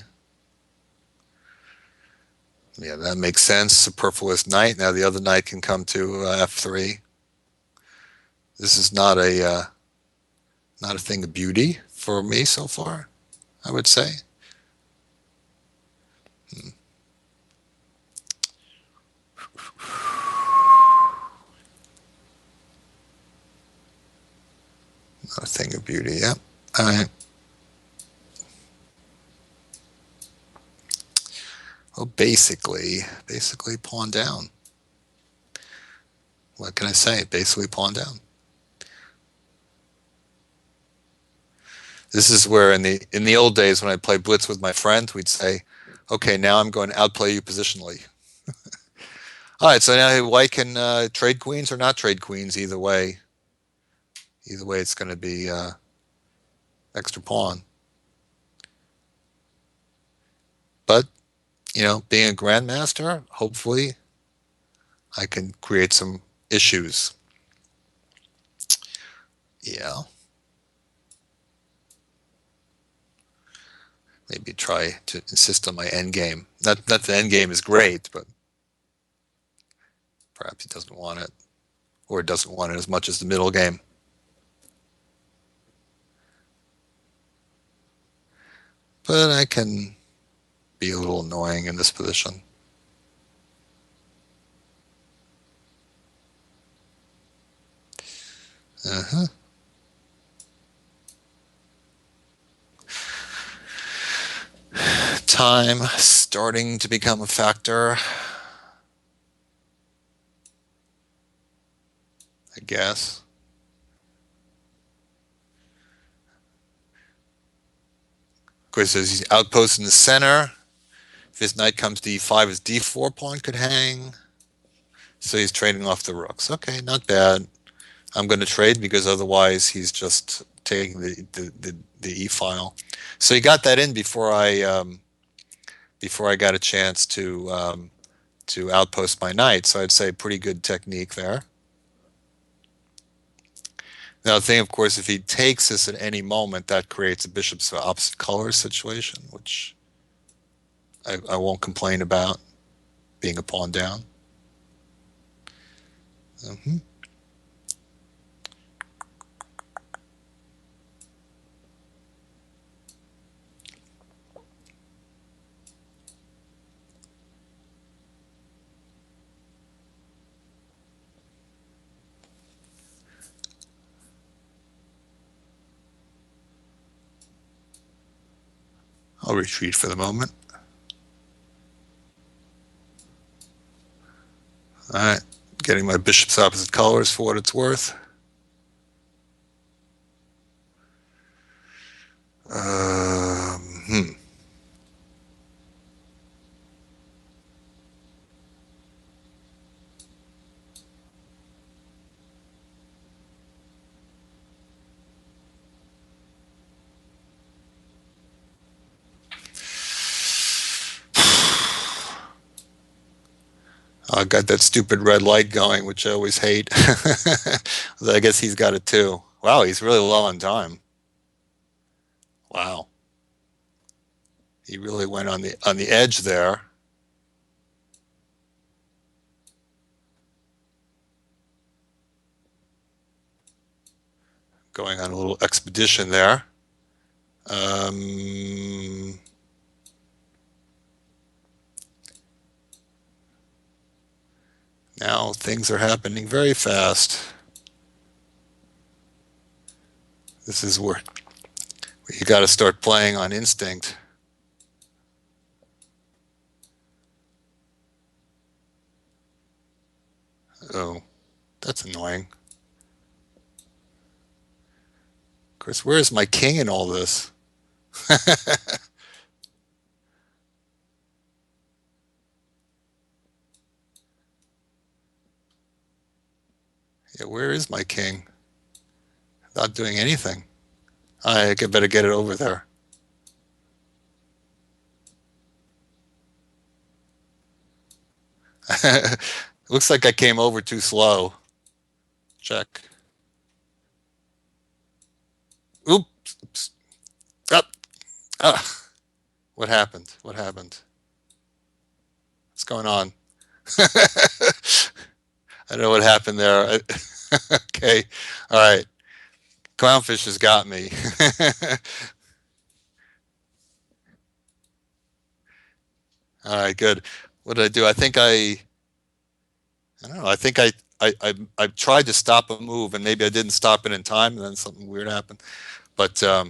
Yeah, that makes sense. Superfluous knight. Now the other knight can come to f3. This is not a thing of beauty for me so far, I would say. Not a thing of beauty. Yep. All right. Well, basically pawn down. What can I say? Basically pawn down. This is where in the old days when I played blitz with my friend, we'd say, "Okay, now I'm going to outplay you positionally." All right, so now white can trade queens or not trade queens. Either way, it's going to be extra pawn. But you know, being a grandmaster, hopefully, I can create some issues. Yeah, maybe try to insist on my end game. Not the end game is great, but perhaps he doesn't want it, or doesn't want it as much as the middle game. But I can be a little annoying in this position. Uh-huh. Time starting to become a factor, I guess. course, there's these outposts in the center. If his knight comes to e5, his d4 pawn could hang. So he's trading off the rooks. Okay, not bad. I'm going to trade because otherwise he's just taking the e file. So he got that in before I got a chance to outpost my knight. So I'd say pretty good technique there. Now the thing, of course, if he takes this at any moment, that creates a bishops of opposite colors situation, which I won't complain about, being a pawn down. I'll retreat for the moment. All right, getting my bishops opposite colors for what it's worth. Hmm. I got that stupid red light going, which I always hate. I guess he's got it too. Wow, he's really low on time. Wow, he really went on the edge there. Going on a little expedition there. Now things are happening very fast. This is where you got to start playing on instinct. Oh, that's annoying. Of course, where is my king in all this? Yeah, where is my king? Not doing anything. I better get it over there. Looks like I came over too slow. Check. Oops. Up. Ah. What happened? What happened? What's going on? I don't know what happened there. Okay. All right. Clownfish has got me. All right, good. What did I do? I don't know. I think I tried to stop a move and maybe I didn't stop it in time and then something weird happened. But all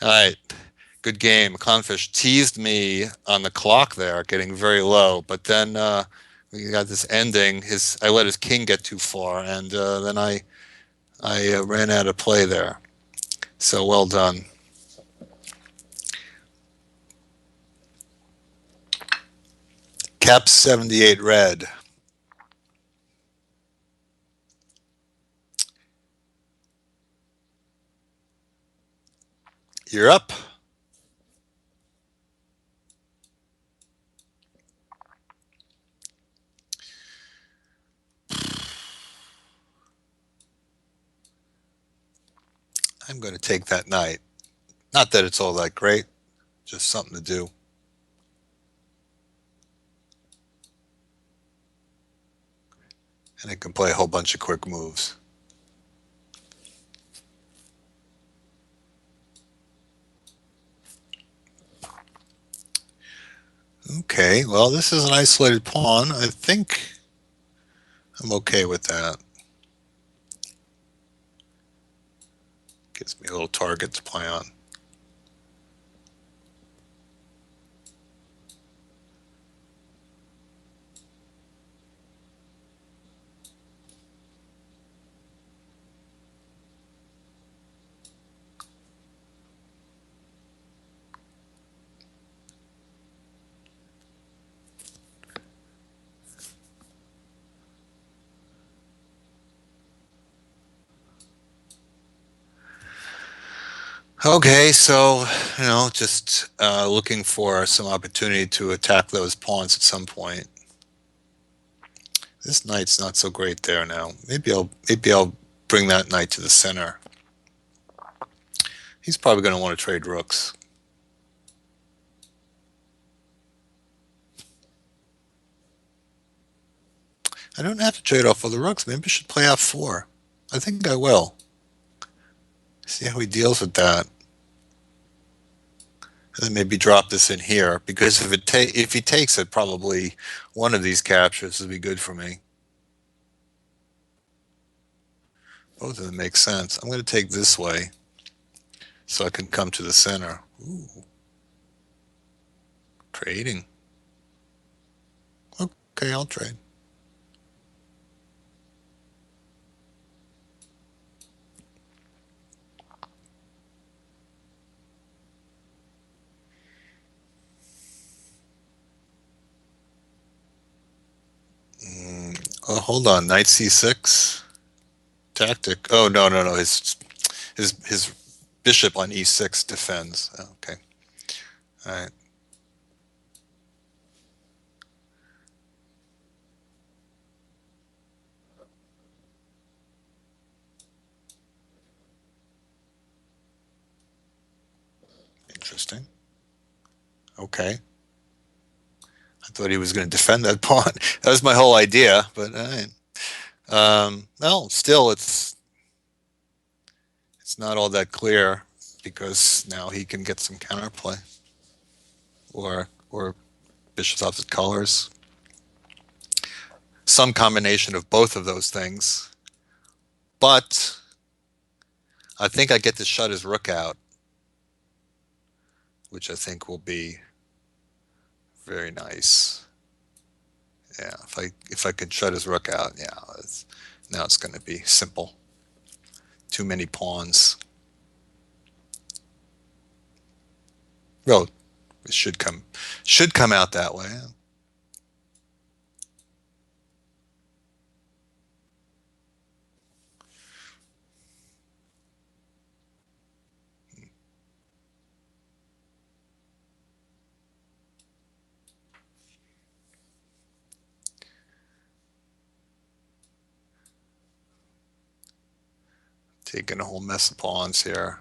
right, good game. Clownfish teased me on the clock there, getting very low. But then we got this ending. I let his king get too far, and then I ran out of play there. So well done. Cap 78 red. You're up. I'm going to take that knight. Not that it's all that great, just something to do. And it can play a whole bunch of quick moves. Okay, well, this is an isolated pawn. I think I'm okay with that. Gives me a little target to play on. Okay, so, just looking for some opportunity to attack those pawns at some point. This knight's not so great there now. Maybe I'll bring that knight to the center. He's probably going to want to trade rooks. I don't have to trade off all the rooks. Maybe I should play out four. I think I will. See how he deals with that. And then maybe drop this in here because if he takes it, probably one of these captures would be good for me. Both of them make sense. I'm going to take this way so I can come to the center. Ooh, trading. Okay, I'll trade. Oh, hold on. Knight c6 tactic. Oh, no, no, no. His bishop on e6 defends. Okay. All right. Interesting. Okay. I thought he was going to defend that pawn. That was my whole idea, but all right. Well, still, it's not all that clear because now he can get some counterplay or bishop's opposite colors. Some combination of both of those things. But I think I get to shut his rook out, which I think will be very nice. Yeah, if I can shut his rook out, yeah, now it's going to be simple. Too many pawns. Well, it should come out that way. Taking a whole mess of pawns here.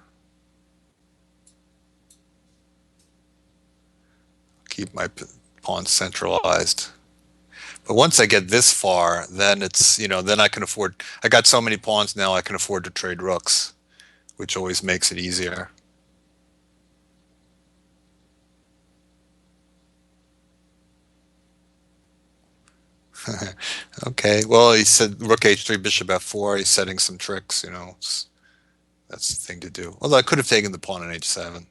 Keep my pawns centralized. But once I get this far, then then I can afford. I got so many pawns now, I can afford to trade rooks, which always makes it easier. Okay. Well, he said rook h3, bishop f4. He's setting some tricks. That's the thing to do. Although I could have taken the pawn on h7,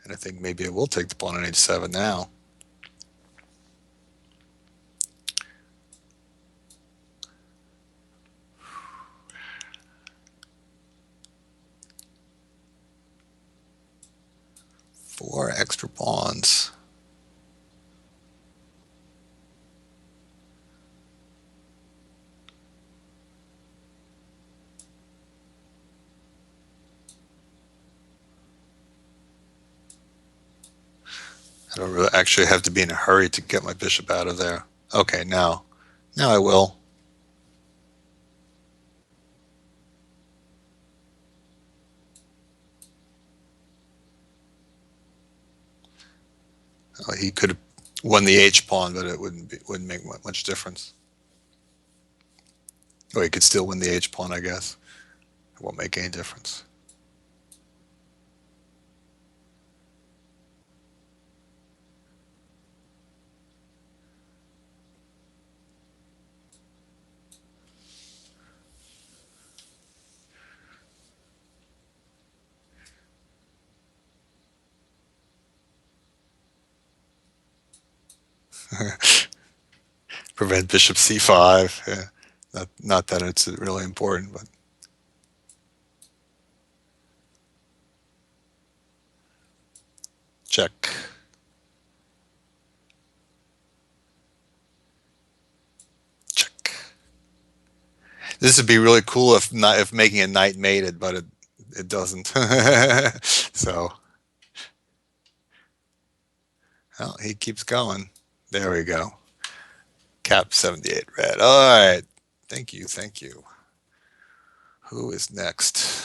and I think maybe I will take the pawn on h7 now. Four extra pawns. I don't really actually have to be in a hurry to get my bishop out of there. Okay, now I will. He could have won the h pawn, but it wouldn't make much difference. Or he could still win the h pawn, I guess. It won't make any difference. Prevent bishop c5. Yeah. Not that it's really important, but check. Check. This would be really cool if not if making a knight mated, but it doesn't. So, well, he keeps going. There we go. Cap 78 red. All right. Thank you. Thank you. Who is next?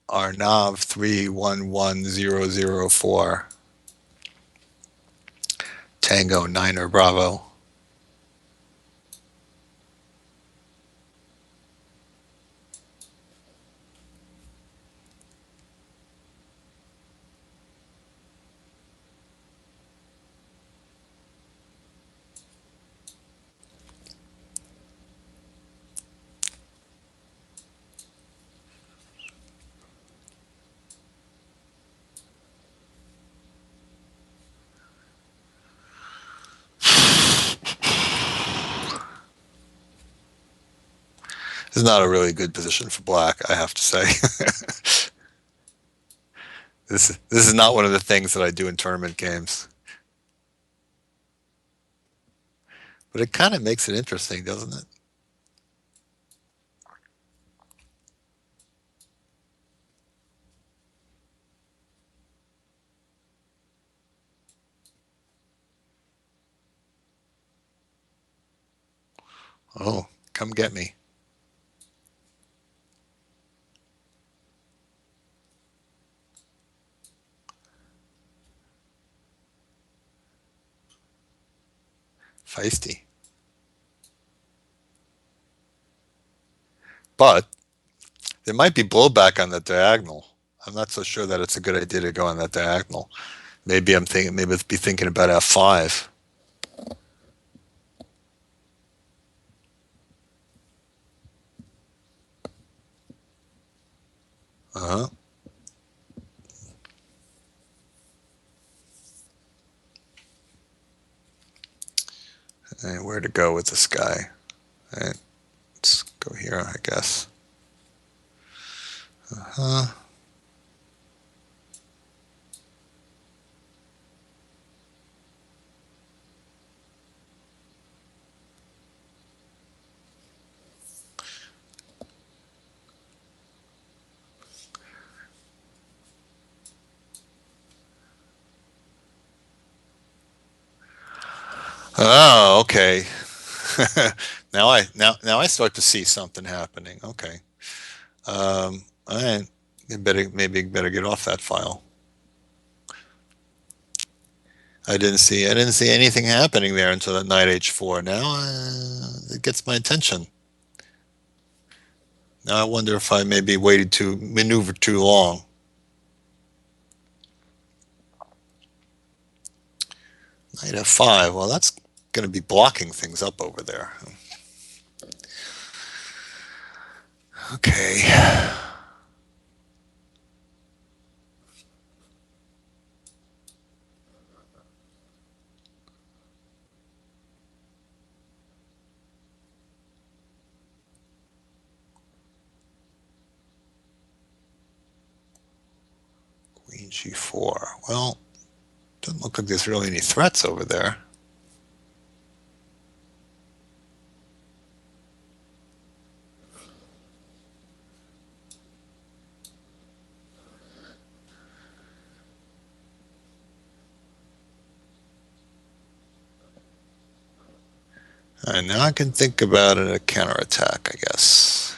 Arnav 311004. Tango Niner Bravo. This is not a really good position for black, I have to say. This is not one of the things that I do in tournament games. But it kind of makes it interesting, doesn't it? Oh, come get me. Feisty. But there might be blowback on that diagonal. I'm not so sure that it's a good idea to go on that diagonal. Maybe I'm thinking, maybe let's be thinking about F5. Uh-huh. And where to go with this guy? All right, let's go here, I guess. Uh-huh. Oh, okay. Now I start to see something happening. Okay. All right. Maybe better get off that file. I didn't see anything happening there until that knight h4. Now it gets my attention. Now I wonder if I maybe waited to maneuver too long. Knight f5. Well, that's going to be blocking things up over there. Okay. Queen g4. Well, doesn't look like there's really any threats over there. And now I can think about it, a counterattack, I guess.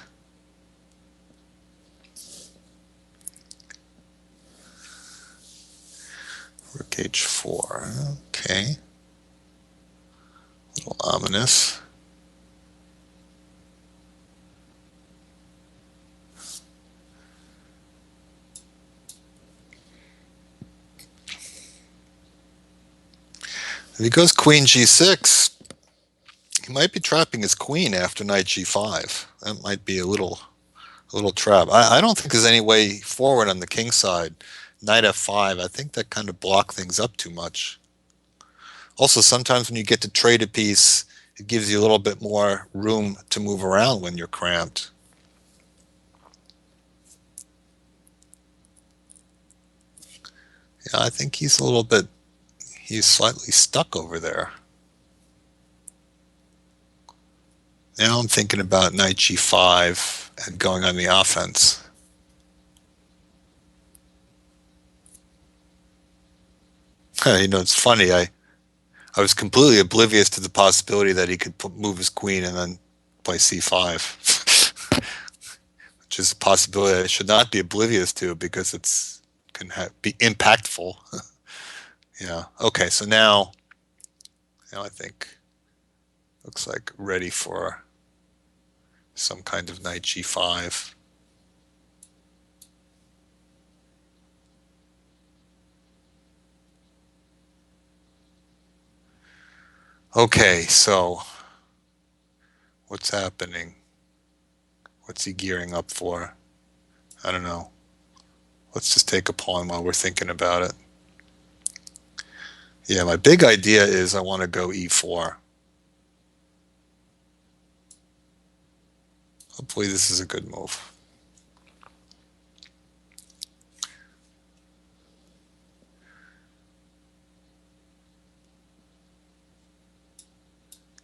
Rook h4. Okay. A little ominous. If he goes queen g6, he might be trapping his queen after knight g5. That might be a little trap. I don't think there's any way forward on the king side. Knight f5, I think that kind of blocked things up too much. Also, sometimes when you get to trade a piece, it gives you a little bit more room to move around when you're cramped. Yeah, I think he's slightly stuck over there. Now I'm thinking about knight g5 and going on the offense. It's funny. I was completely oblivious to the possibility that he could move his queen and then play c5, which is a possibility I should not be oblivious to because it's can be impactful. Yeah. Okay. So now I think looks like ready for some kind of knight g5. Okay. So what's happening? What's he gearing up for? I don't know. Let's just take a pawn while we're thinking about it. Yeah, my big idea is I want to go e4. Hopefully this is a good move.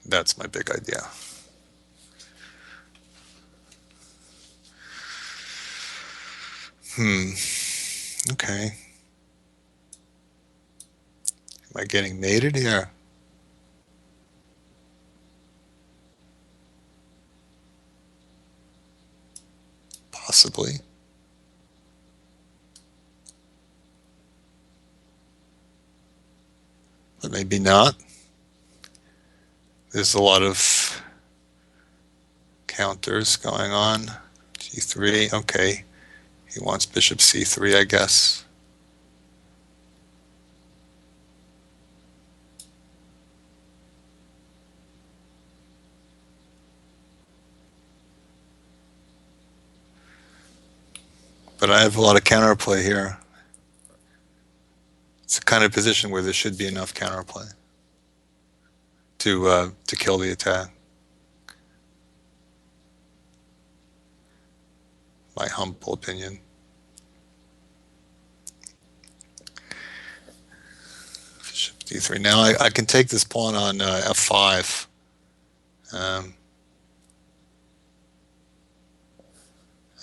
That's my big idea. Okay. Am I getting mated here? Possibly. But maybe not. There's a lot of counters going on. G3, okay. He wants bishop c3, I guess. But I have a lot of counterplay here. It's the kind of position where there should be enough counterplay to kill the attack. My humble opinion. Bishop d3. Now I can take this pawn on f5. And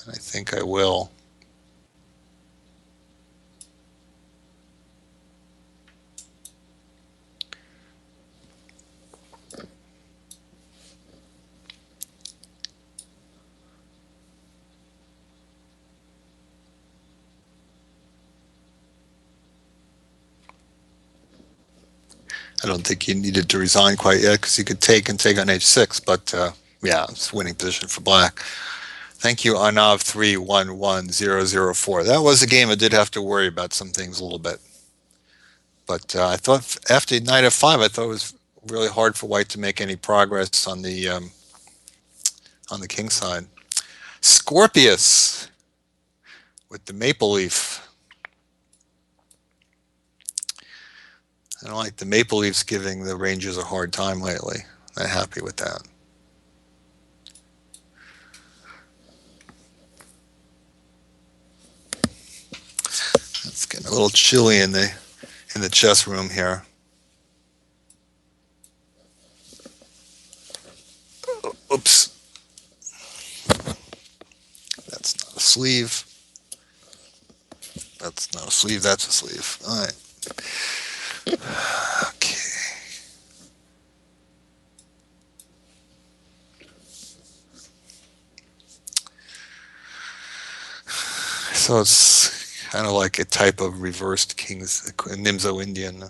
I think I will. I don't think he needed to resign quite yet because he could take and take on h6, but yeah, it's a winning position for black. Thank you, Arnav311004. That was a game I did have to worry about some things a little bit. But I thought after knight f5, I thought it was really hard for white to make any progress on the king side. Scorpius with the maple leaf. I don't like the maple leafs giving the Rangers a hard time lately. Not happy with that. It's getting a little chilly in the chess room here. Oops. That's not a sleeve. That's not a sleeve, that's a sleeve. All right. Okay. So it's kind of like a type of reversed King's Nimzo Indian.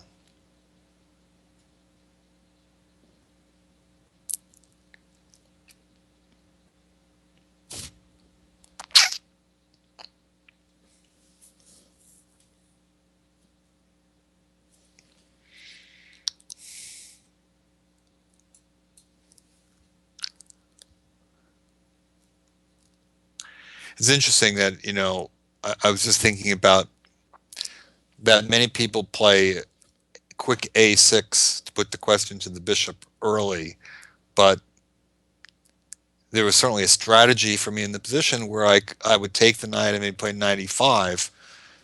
It's interesting that, I was just thinking about that many people play quick a6 to put the question to the bishop early, but there was certainly a strategy for me in the position where I would take the knight and maybe play 95.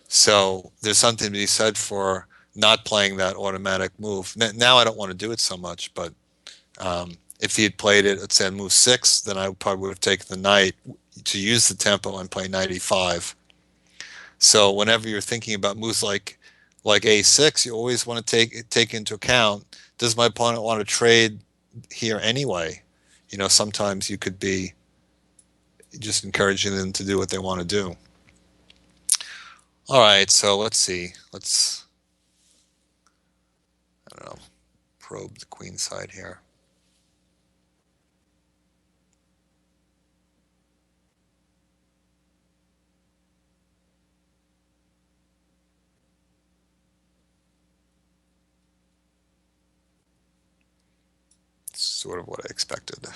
So there's something to be said for not playing that automatic move. Now I don't want to do it so much, but if he had played it, let's say on move 6, then I probably would have taken the knight to use the tempo and play 95. So whenever you're thinking about moves like a6, you always want to take into account, does my opponent want to trade here anyway? Sometimes you could be just encouraging them to do what they want to do. All right, so let's see. I don't know, probe the queen side here. Sort of what I expected.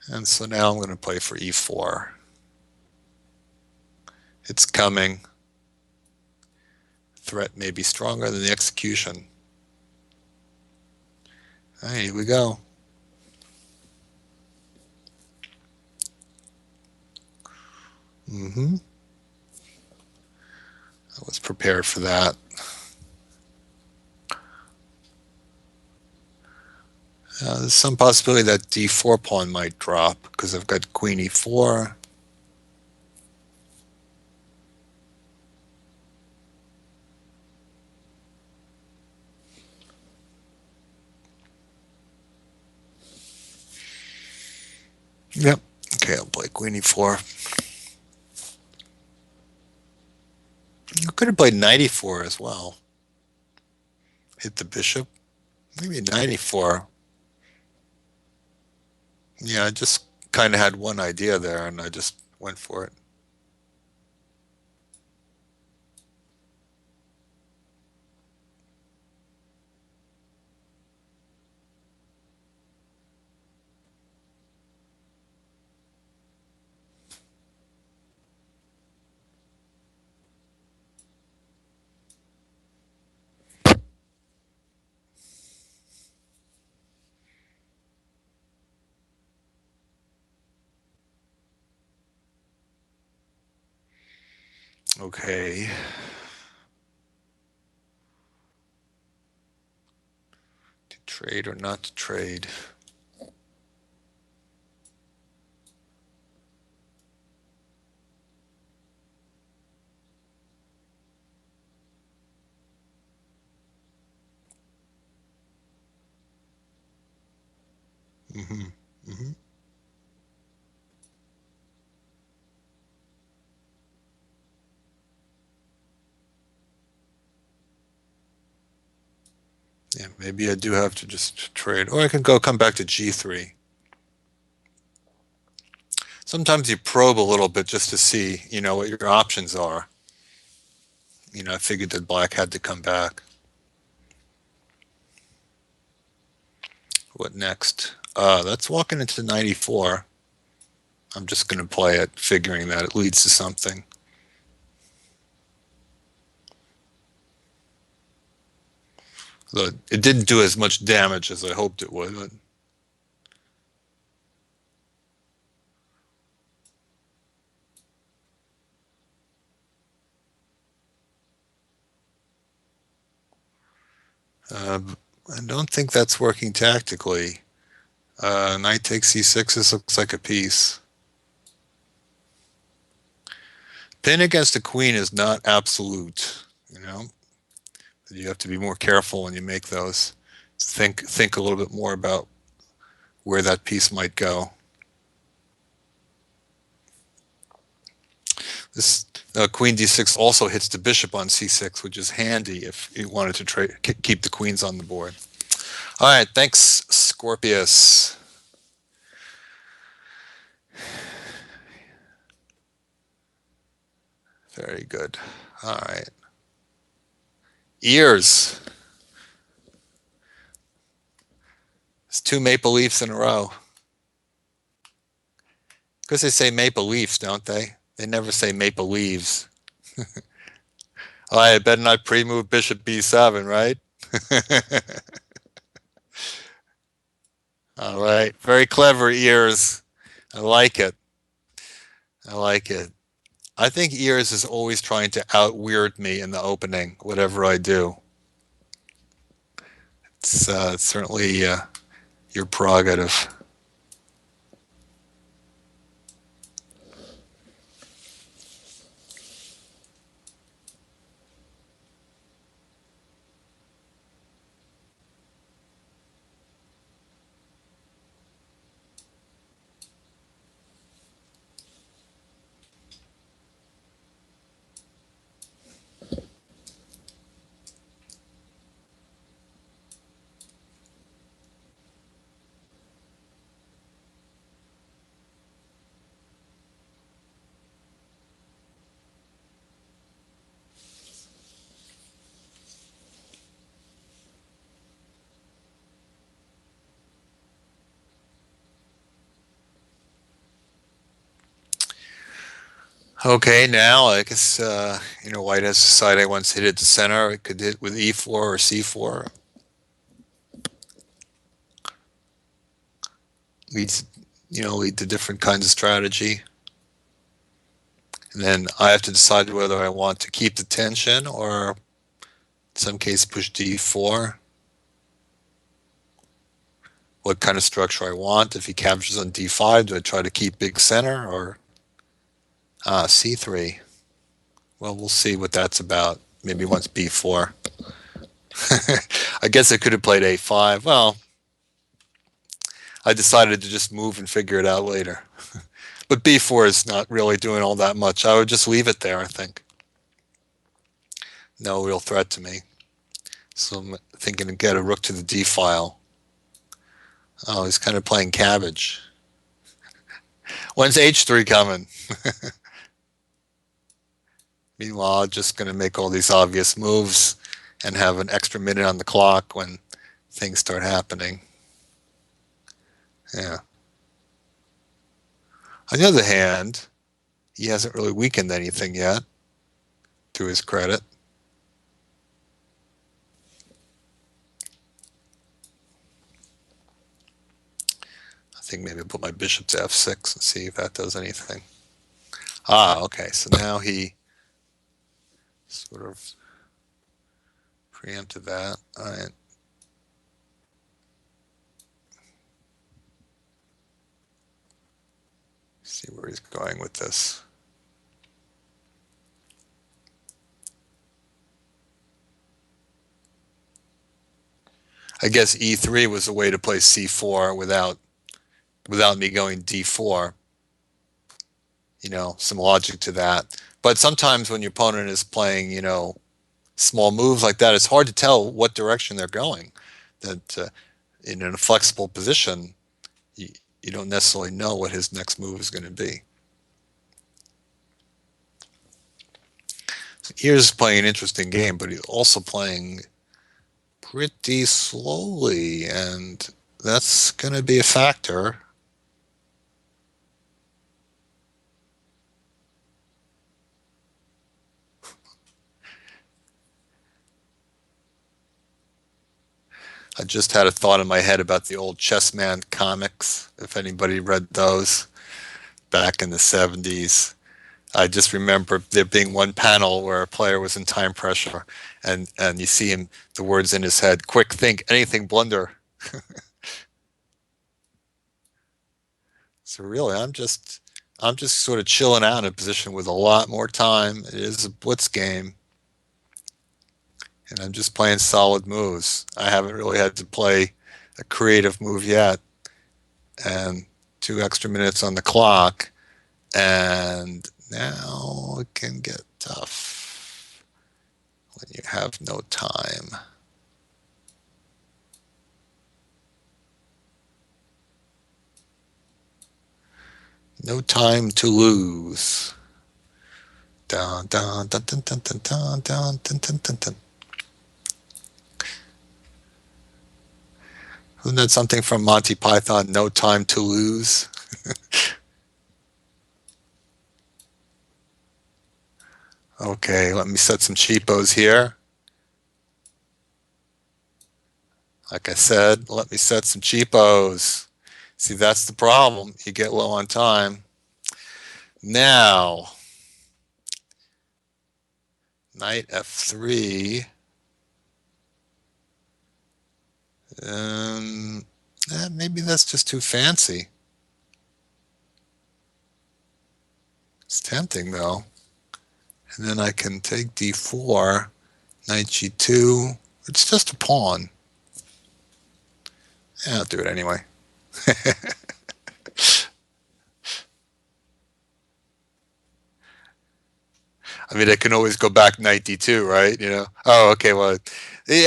And so now I'm going to play for e4. It's coming. Threat may be stronger than the execution. All right, here we go. I was prepared for that. There's some possibility that d4 pawn might drop because I've got queen e4. Yep. Okay, I'll play queen e4. I could have played knight e4 as well. Hit the bishop. Maybe knight e4. Yeah, I just kind of had one idea there, and I just went for it. Okay. To trade or not to trade? Yeah, maybe I do have to just trade. Or I can come back to g3. Sometimes you probe a little bit just to see, what your options are. I figured that black had to come back. What next? That's walking into 94. I'm just going to play it, figuring that it leads to something. It didn't do as much damage as I hoped it would. But I don't think that's working tactically. Knight takes c6. This looks like a piece. Pin against a queen is not absolute. You have to be more careful when you make those. Think a little bit more about where that piece might go. This queen d6 also hits the bishop on c6, which is handy if you wanted to keep the queens on the board. All right, thanks, Scorpius. Very good. All right. Ears. It's 2 maple leafs in a row. Because they say maple leafs, don't they? They never say maple leaves. Oh, I better not pre-move bishop b7, right? All right. Very clever ears. I like it. I like it. I think ears is always trying to out-weird me in the opening, whatever I do. It's certainly your prerogative. Okay, now I guess White has decided I wants to hit it to center. It could hit with e4 or c4. Leads, lead to different kinds of strategy. And then I have to decide whether I want to keep the tension or in some case push d4. What kind of structure I want. If he captures on d5, do I try to keep big center or c3? Well, we'll see what that's about. Maybe he wants b4. I guess I could have played a5. Well, I decided to just move and figure it out later. But b4 is not really doing all that much. I would just leave it there, I think. No real threat to me. So I'm thinking to get a rook to the d file. Oh, he's kind of playing cabbage. When's h3 coming? Meanwhile, I'm just going to make all these obvious moves and have an extra minute on the clock when things start happening. Yeah. On the other hand, he hasn't really weakened anything yet, to his credit. I think maybe I'll put my bishop to f6 and see if that does anything. Ah, okay. So now he sort of preempted that. All right. See where he's going with this. I guess e3 was a way to play c4 without me going d4. Some logic to that. But sometimes when your opponent is playing, small moves like that, it's hard to tell what direction they're going. That in a flexible position, you don't necessarily know what his next move is going to be. So here's playing an interesting game, but he's also playing pretty slowly, and that's going to be a factor. I just had a thought in my head about the old Chessman comics, if anybody read those back in the 70s. I just remember there being one panel where a player was in time pressure and you see him, the words in his head, quick think, anything blunder. So really, I'm just sort of chilling out in a position with a lot more time. It is a blitz game, and I'm just playing solid moves. I haven't really had to play a creative move yet, and 2 extra minutes on the clock, and now it can get tough when you have no time. No time to lose. Dun, dun, dun, dun, dun, dun, dun, dun, dun, dun, dun, dun. Isn't that something from Monty Python? No time to lose. Okay, let me set some cheapos here. Like I said, let me set some cheapos. See, that's the problem. You get low on time. Now, knight f3. Um, Maybe that's just too fancy. It's tempting though. And then I can take d4, knight g2. It's just a pawn. Yeah, I'll do it anyway. I mean, I can always go back knight d2, right? Oh, okay. Well,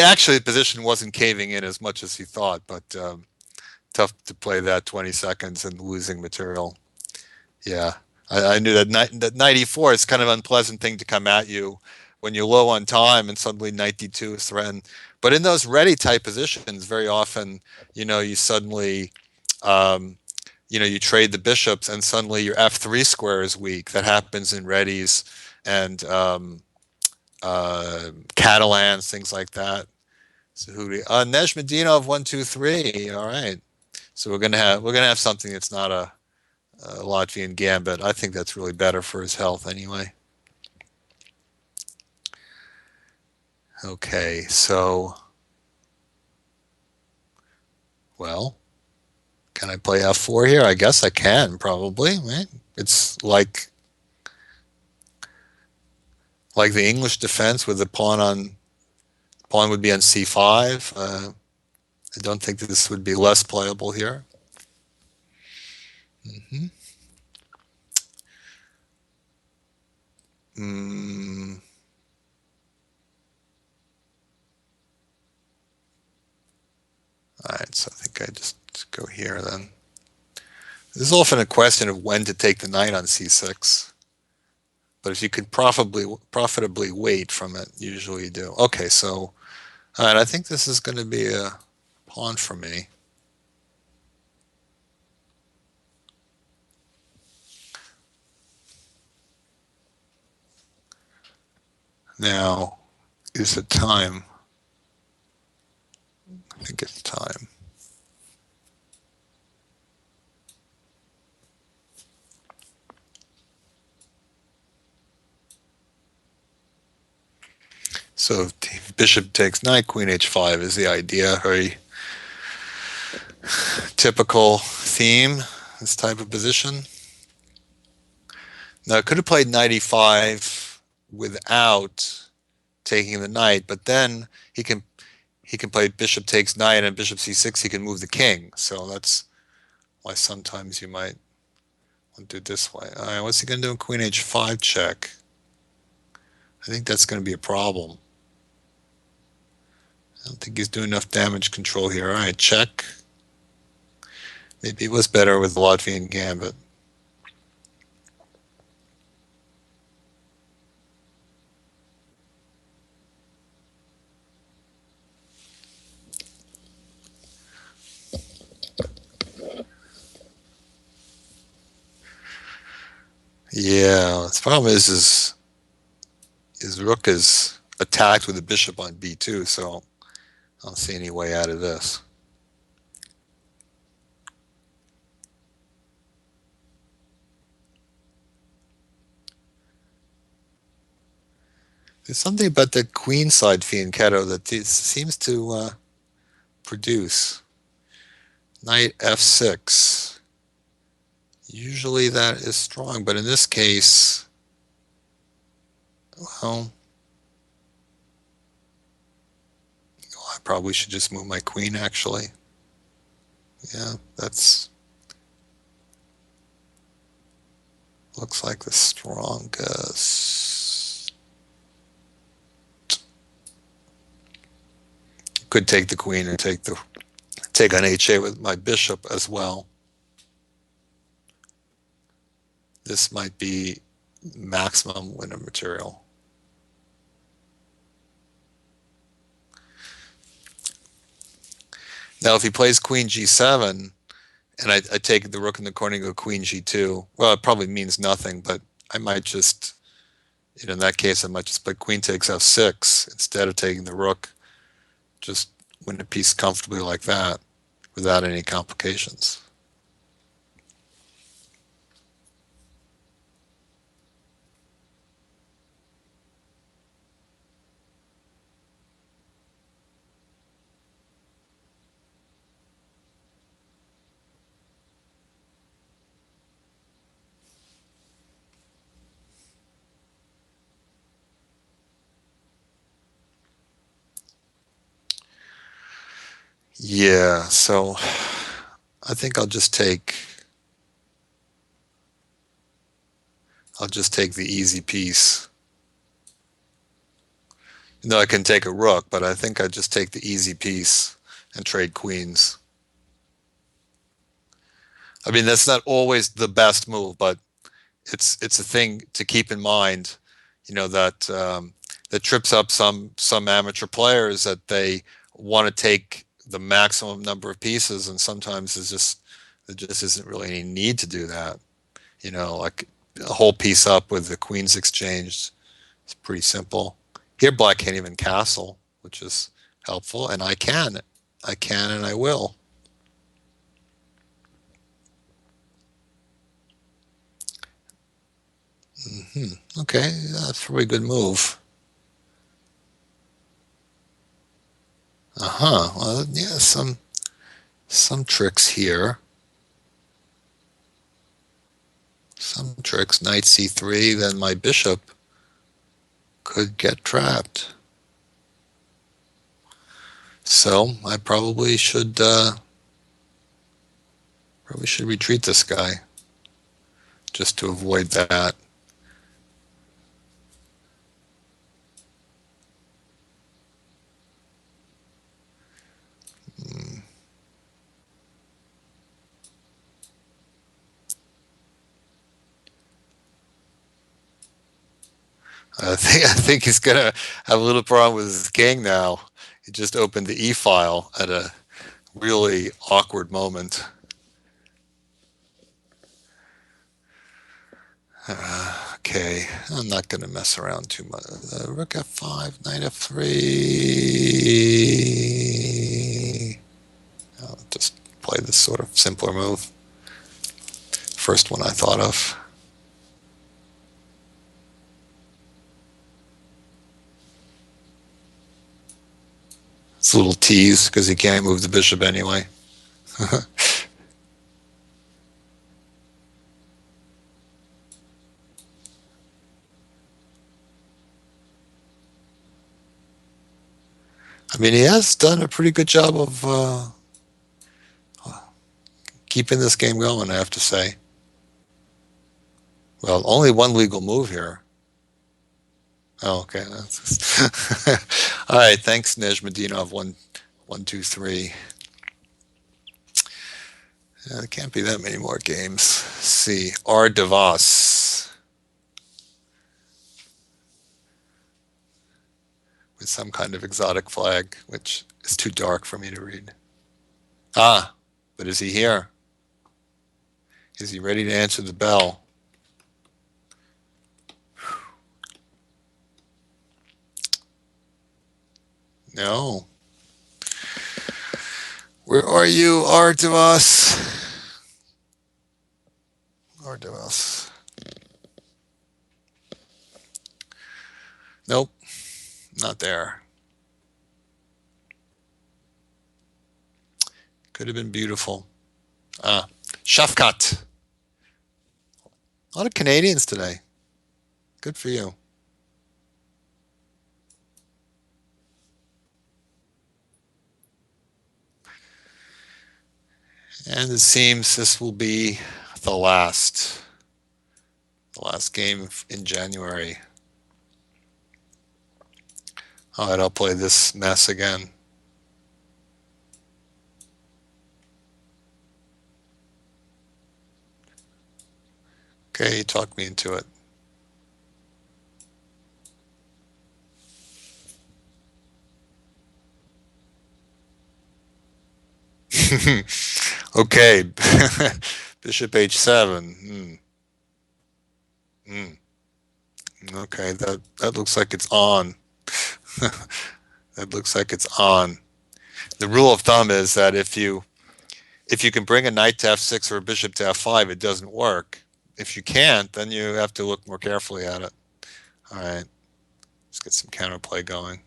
actually, the position wasn't caving in as much as he thought, but tough to play that 20 seconds and losing material. Yeah, I knew that knight e4 is kind of an unpleasant thing to come at you when you're low on time and suddenly knight d2 is threatened. But in those ready type positions, very often, you suddenly, um, you trade the bishops and suddenly your f3 square is weak. That happens in readies and Catalans, things like that. So Nejmadinov 123. All right. So we're gonna have something that's not a Latvian gambit. I think that's really better for his health anyway. Okay, so well, can I play f4 here? I guess I can probably. Right? It's like the English defense with the pawn would be on c5. I don't think that this would be less playable here. Mm-hmm. Mm. All right, so I think I just go here then. This is often a question of when to take the knight on c6. But if you could profitably wait from it, usually you do. Okay, so all right, I think this is going to be a pawn for me. Now, is it time? I think it's time. So if bishop takes knight, queen h5 is the idea. Very typical theme, this type of position. Now, I could have played knight e5 without taking the knight, but then he can play bishop takes knight and bishop c6. He can move the king. So that's why sometimes you might want to do it this way. All right, what's he going to do in queen h5 check? I think that's going to be a problem. I don't think he's doing enough damage control here. All right, check. Maybe it was better with the Latvian gambit. Yeah, the problem is his rook is attacked with a bishop on b2, so I don't see any way out of this. There's something about the queen side fianchetto that seems to produce. Knight f6. Usually that is strong, but in this case, well, I probably should just move my queen, actually. Yeah, that's looks like the strongest. Could take the queen and take on h8 with my bishop as well. This might be maximum winner material. Now, if he plays queen g7, and I take the rook in the corner and go queen g2, well, it probably means nothing, but I might just In that case, I might just play queen takes f6 instead of taking the rook. Just win a piece comfortably like that without any complications. Yeah, so I think I'll just take the easy piece. No, I can take a rook, but I think I just take the easy piece and trade queens. I mean, that's not always the best move, but it's a thing to keep in mind. That that trips up some amateur players that they want to take the maximum number of pieces, and sometimes there just isn't really any need to do that. Like a whole piece up with the queens exchanged. It's pretty simple. Here, black can't even castle, which is helpful, and I can, and I will. Okay, that's probably a good move. Uh-huh. Well, yeah, some tricks here. Some tricks. Knight c3, then my bishop could get trapped. So I probably should retreat this guy just to avoid that. I think he's gonna have a little problem with his king now. He just opened the e file at a really awkward moment. Okay, I'm not going to mess around too much. Rook f5, knight f3. I'll just play this sort of simpler move. First one I thought of. It's a little tease because he can't move the bishop anyway. I mean, he has done a pretty good job of keeping this game going, I have to say. Well, only one legal move here. Oh, okay. All right. Thanks, Nejmadinov. 1, 2, 3. There can't be that many more games. Let's see. R. DeVos with some kind of exotic flag, which is too dark for me to read. Ah, but is he here? Is he ready to answer the bell? No. Where are you, R. DeVos? R. DeVos. Nope, not there. Could have been beautiful. Ah, Shafkat. A lot of Canadians today. Good for you. And it seems this will be the last game in January. All right, I'll play this mess again. Okay, you talked me into it. Okay, Bishop h7. Okay, that looks like it's on. That looks like it's on. The rule of thumb is that if you can bring a knight to f6 or a bishop to f5, it doesn't work. If you can't, then you have to look more carefully at it. All right, let's get some counterplay going.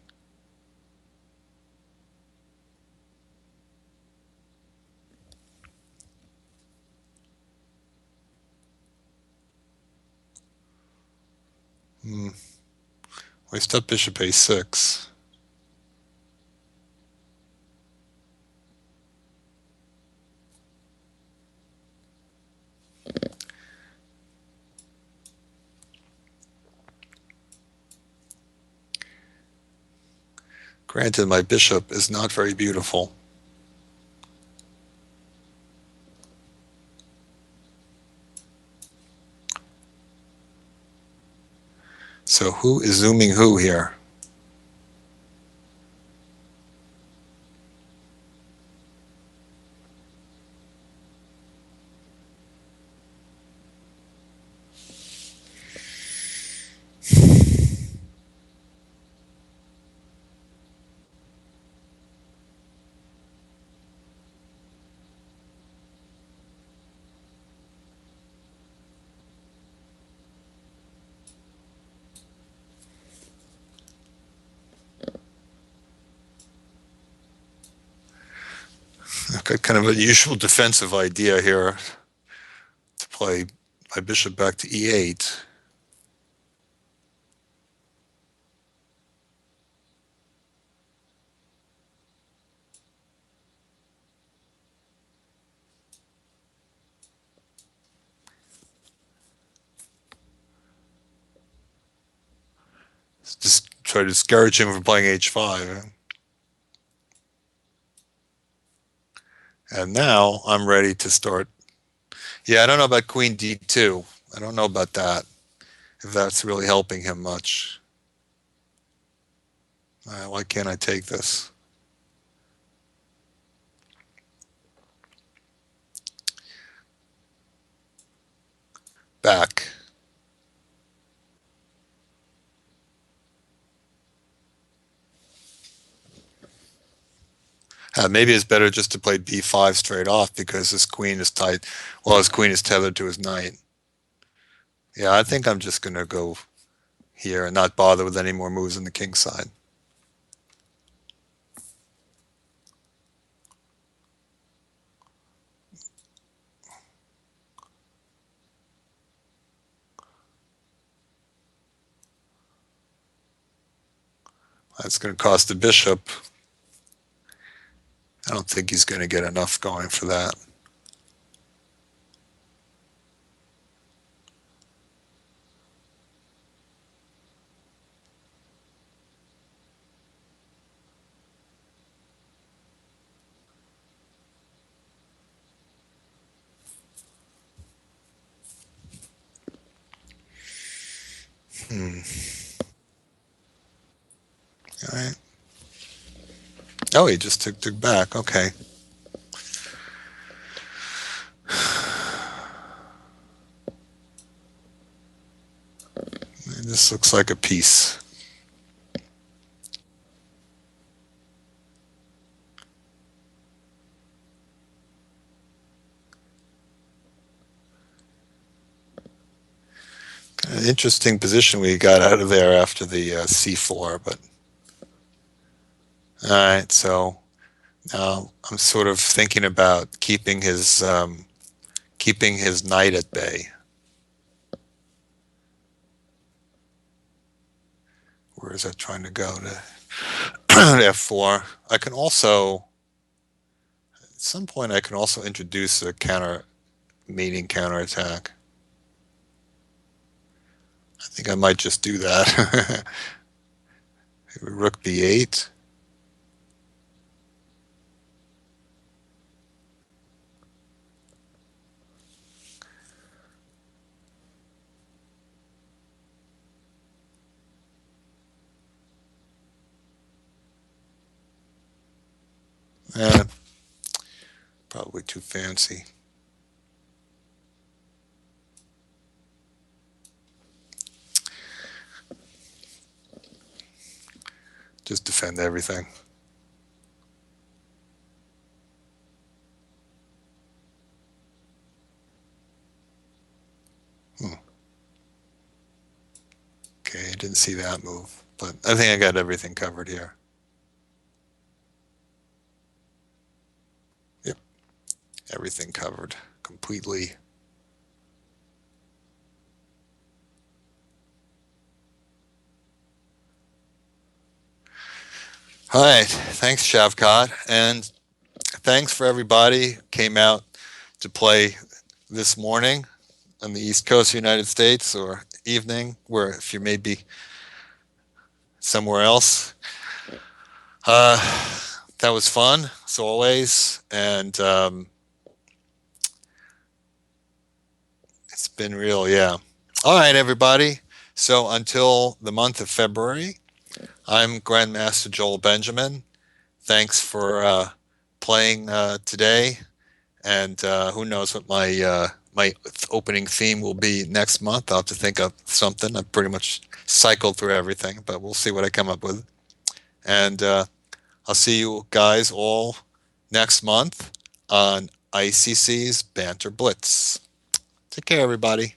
Hmm. We step bishop a6. Granted, my bishop is not very beautiful. So who is zooming who here? I've got kind of a usual defensive idea here to play my bishop back to e8. Just try to discourage him from playing h5. And now I'm ready to start. Yeah, I don't know about queen d2. I don't know about that, if that's really helping him much. Why can't I take this? Back. Maybe it's better just to play b5 straight off because his queen is tight. Well, his queen is tethered to his knight. Yeah, I think I'm just going to go here and not bother with any more moves on the king side. That's going to cost the bishop. I don't think he's going to get enough going for that. Hmm. All right. Oh, he just took back. Okay. This looks like a piece. An interesting position we got out of there after the c4, but all right. So now I'm sort of thinking about keeping his knight at bay. Where is that trying to go to f4? I can also, at some point, I can also introduce a counterattack. I think I might just do that. Rook b8. Eh, probably too fancy. Just defend everything. Hmm. Okay, I didn't see that move, but I think I got everything covered here. Yep, everything covered completely. All right, thanks, Shavkat, and thanks for everybody who came out to play this morning on the East Coast of the United States, or evening, where if you may be somewhere else. Uh, that was fun, as always, and it's been real, yeah. All right, everybody. So until the month of February, I'm Grandmaster Joel Benjamin. Thanks for playing today, and who knows what my opening theme will be next month. I'll have to think of something. I've pretty much cycled through everything, but we'll see what I come up with. And I'll see you guys all next month on ICC's Banter Blitz. Take care, everybody.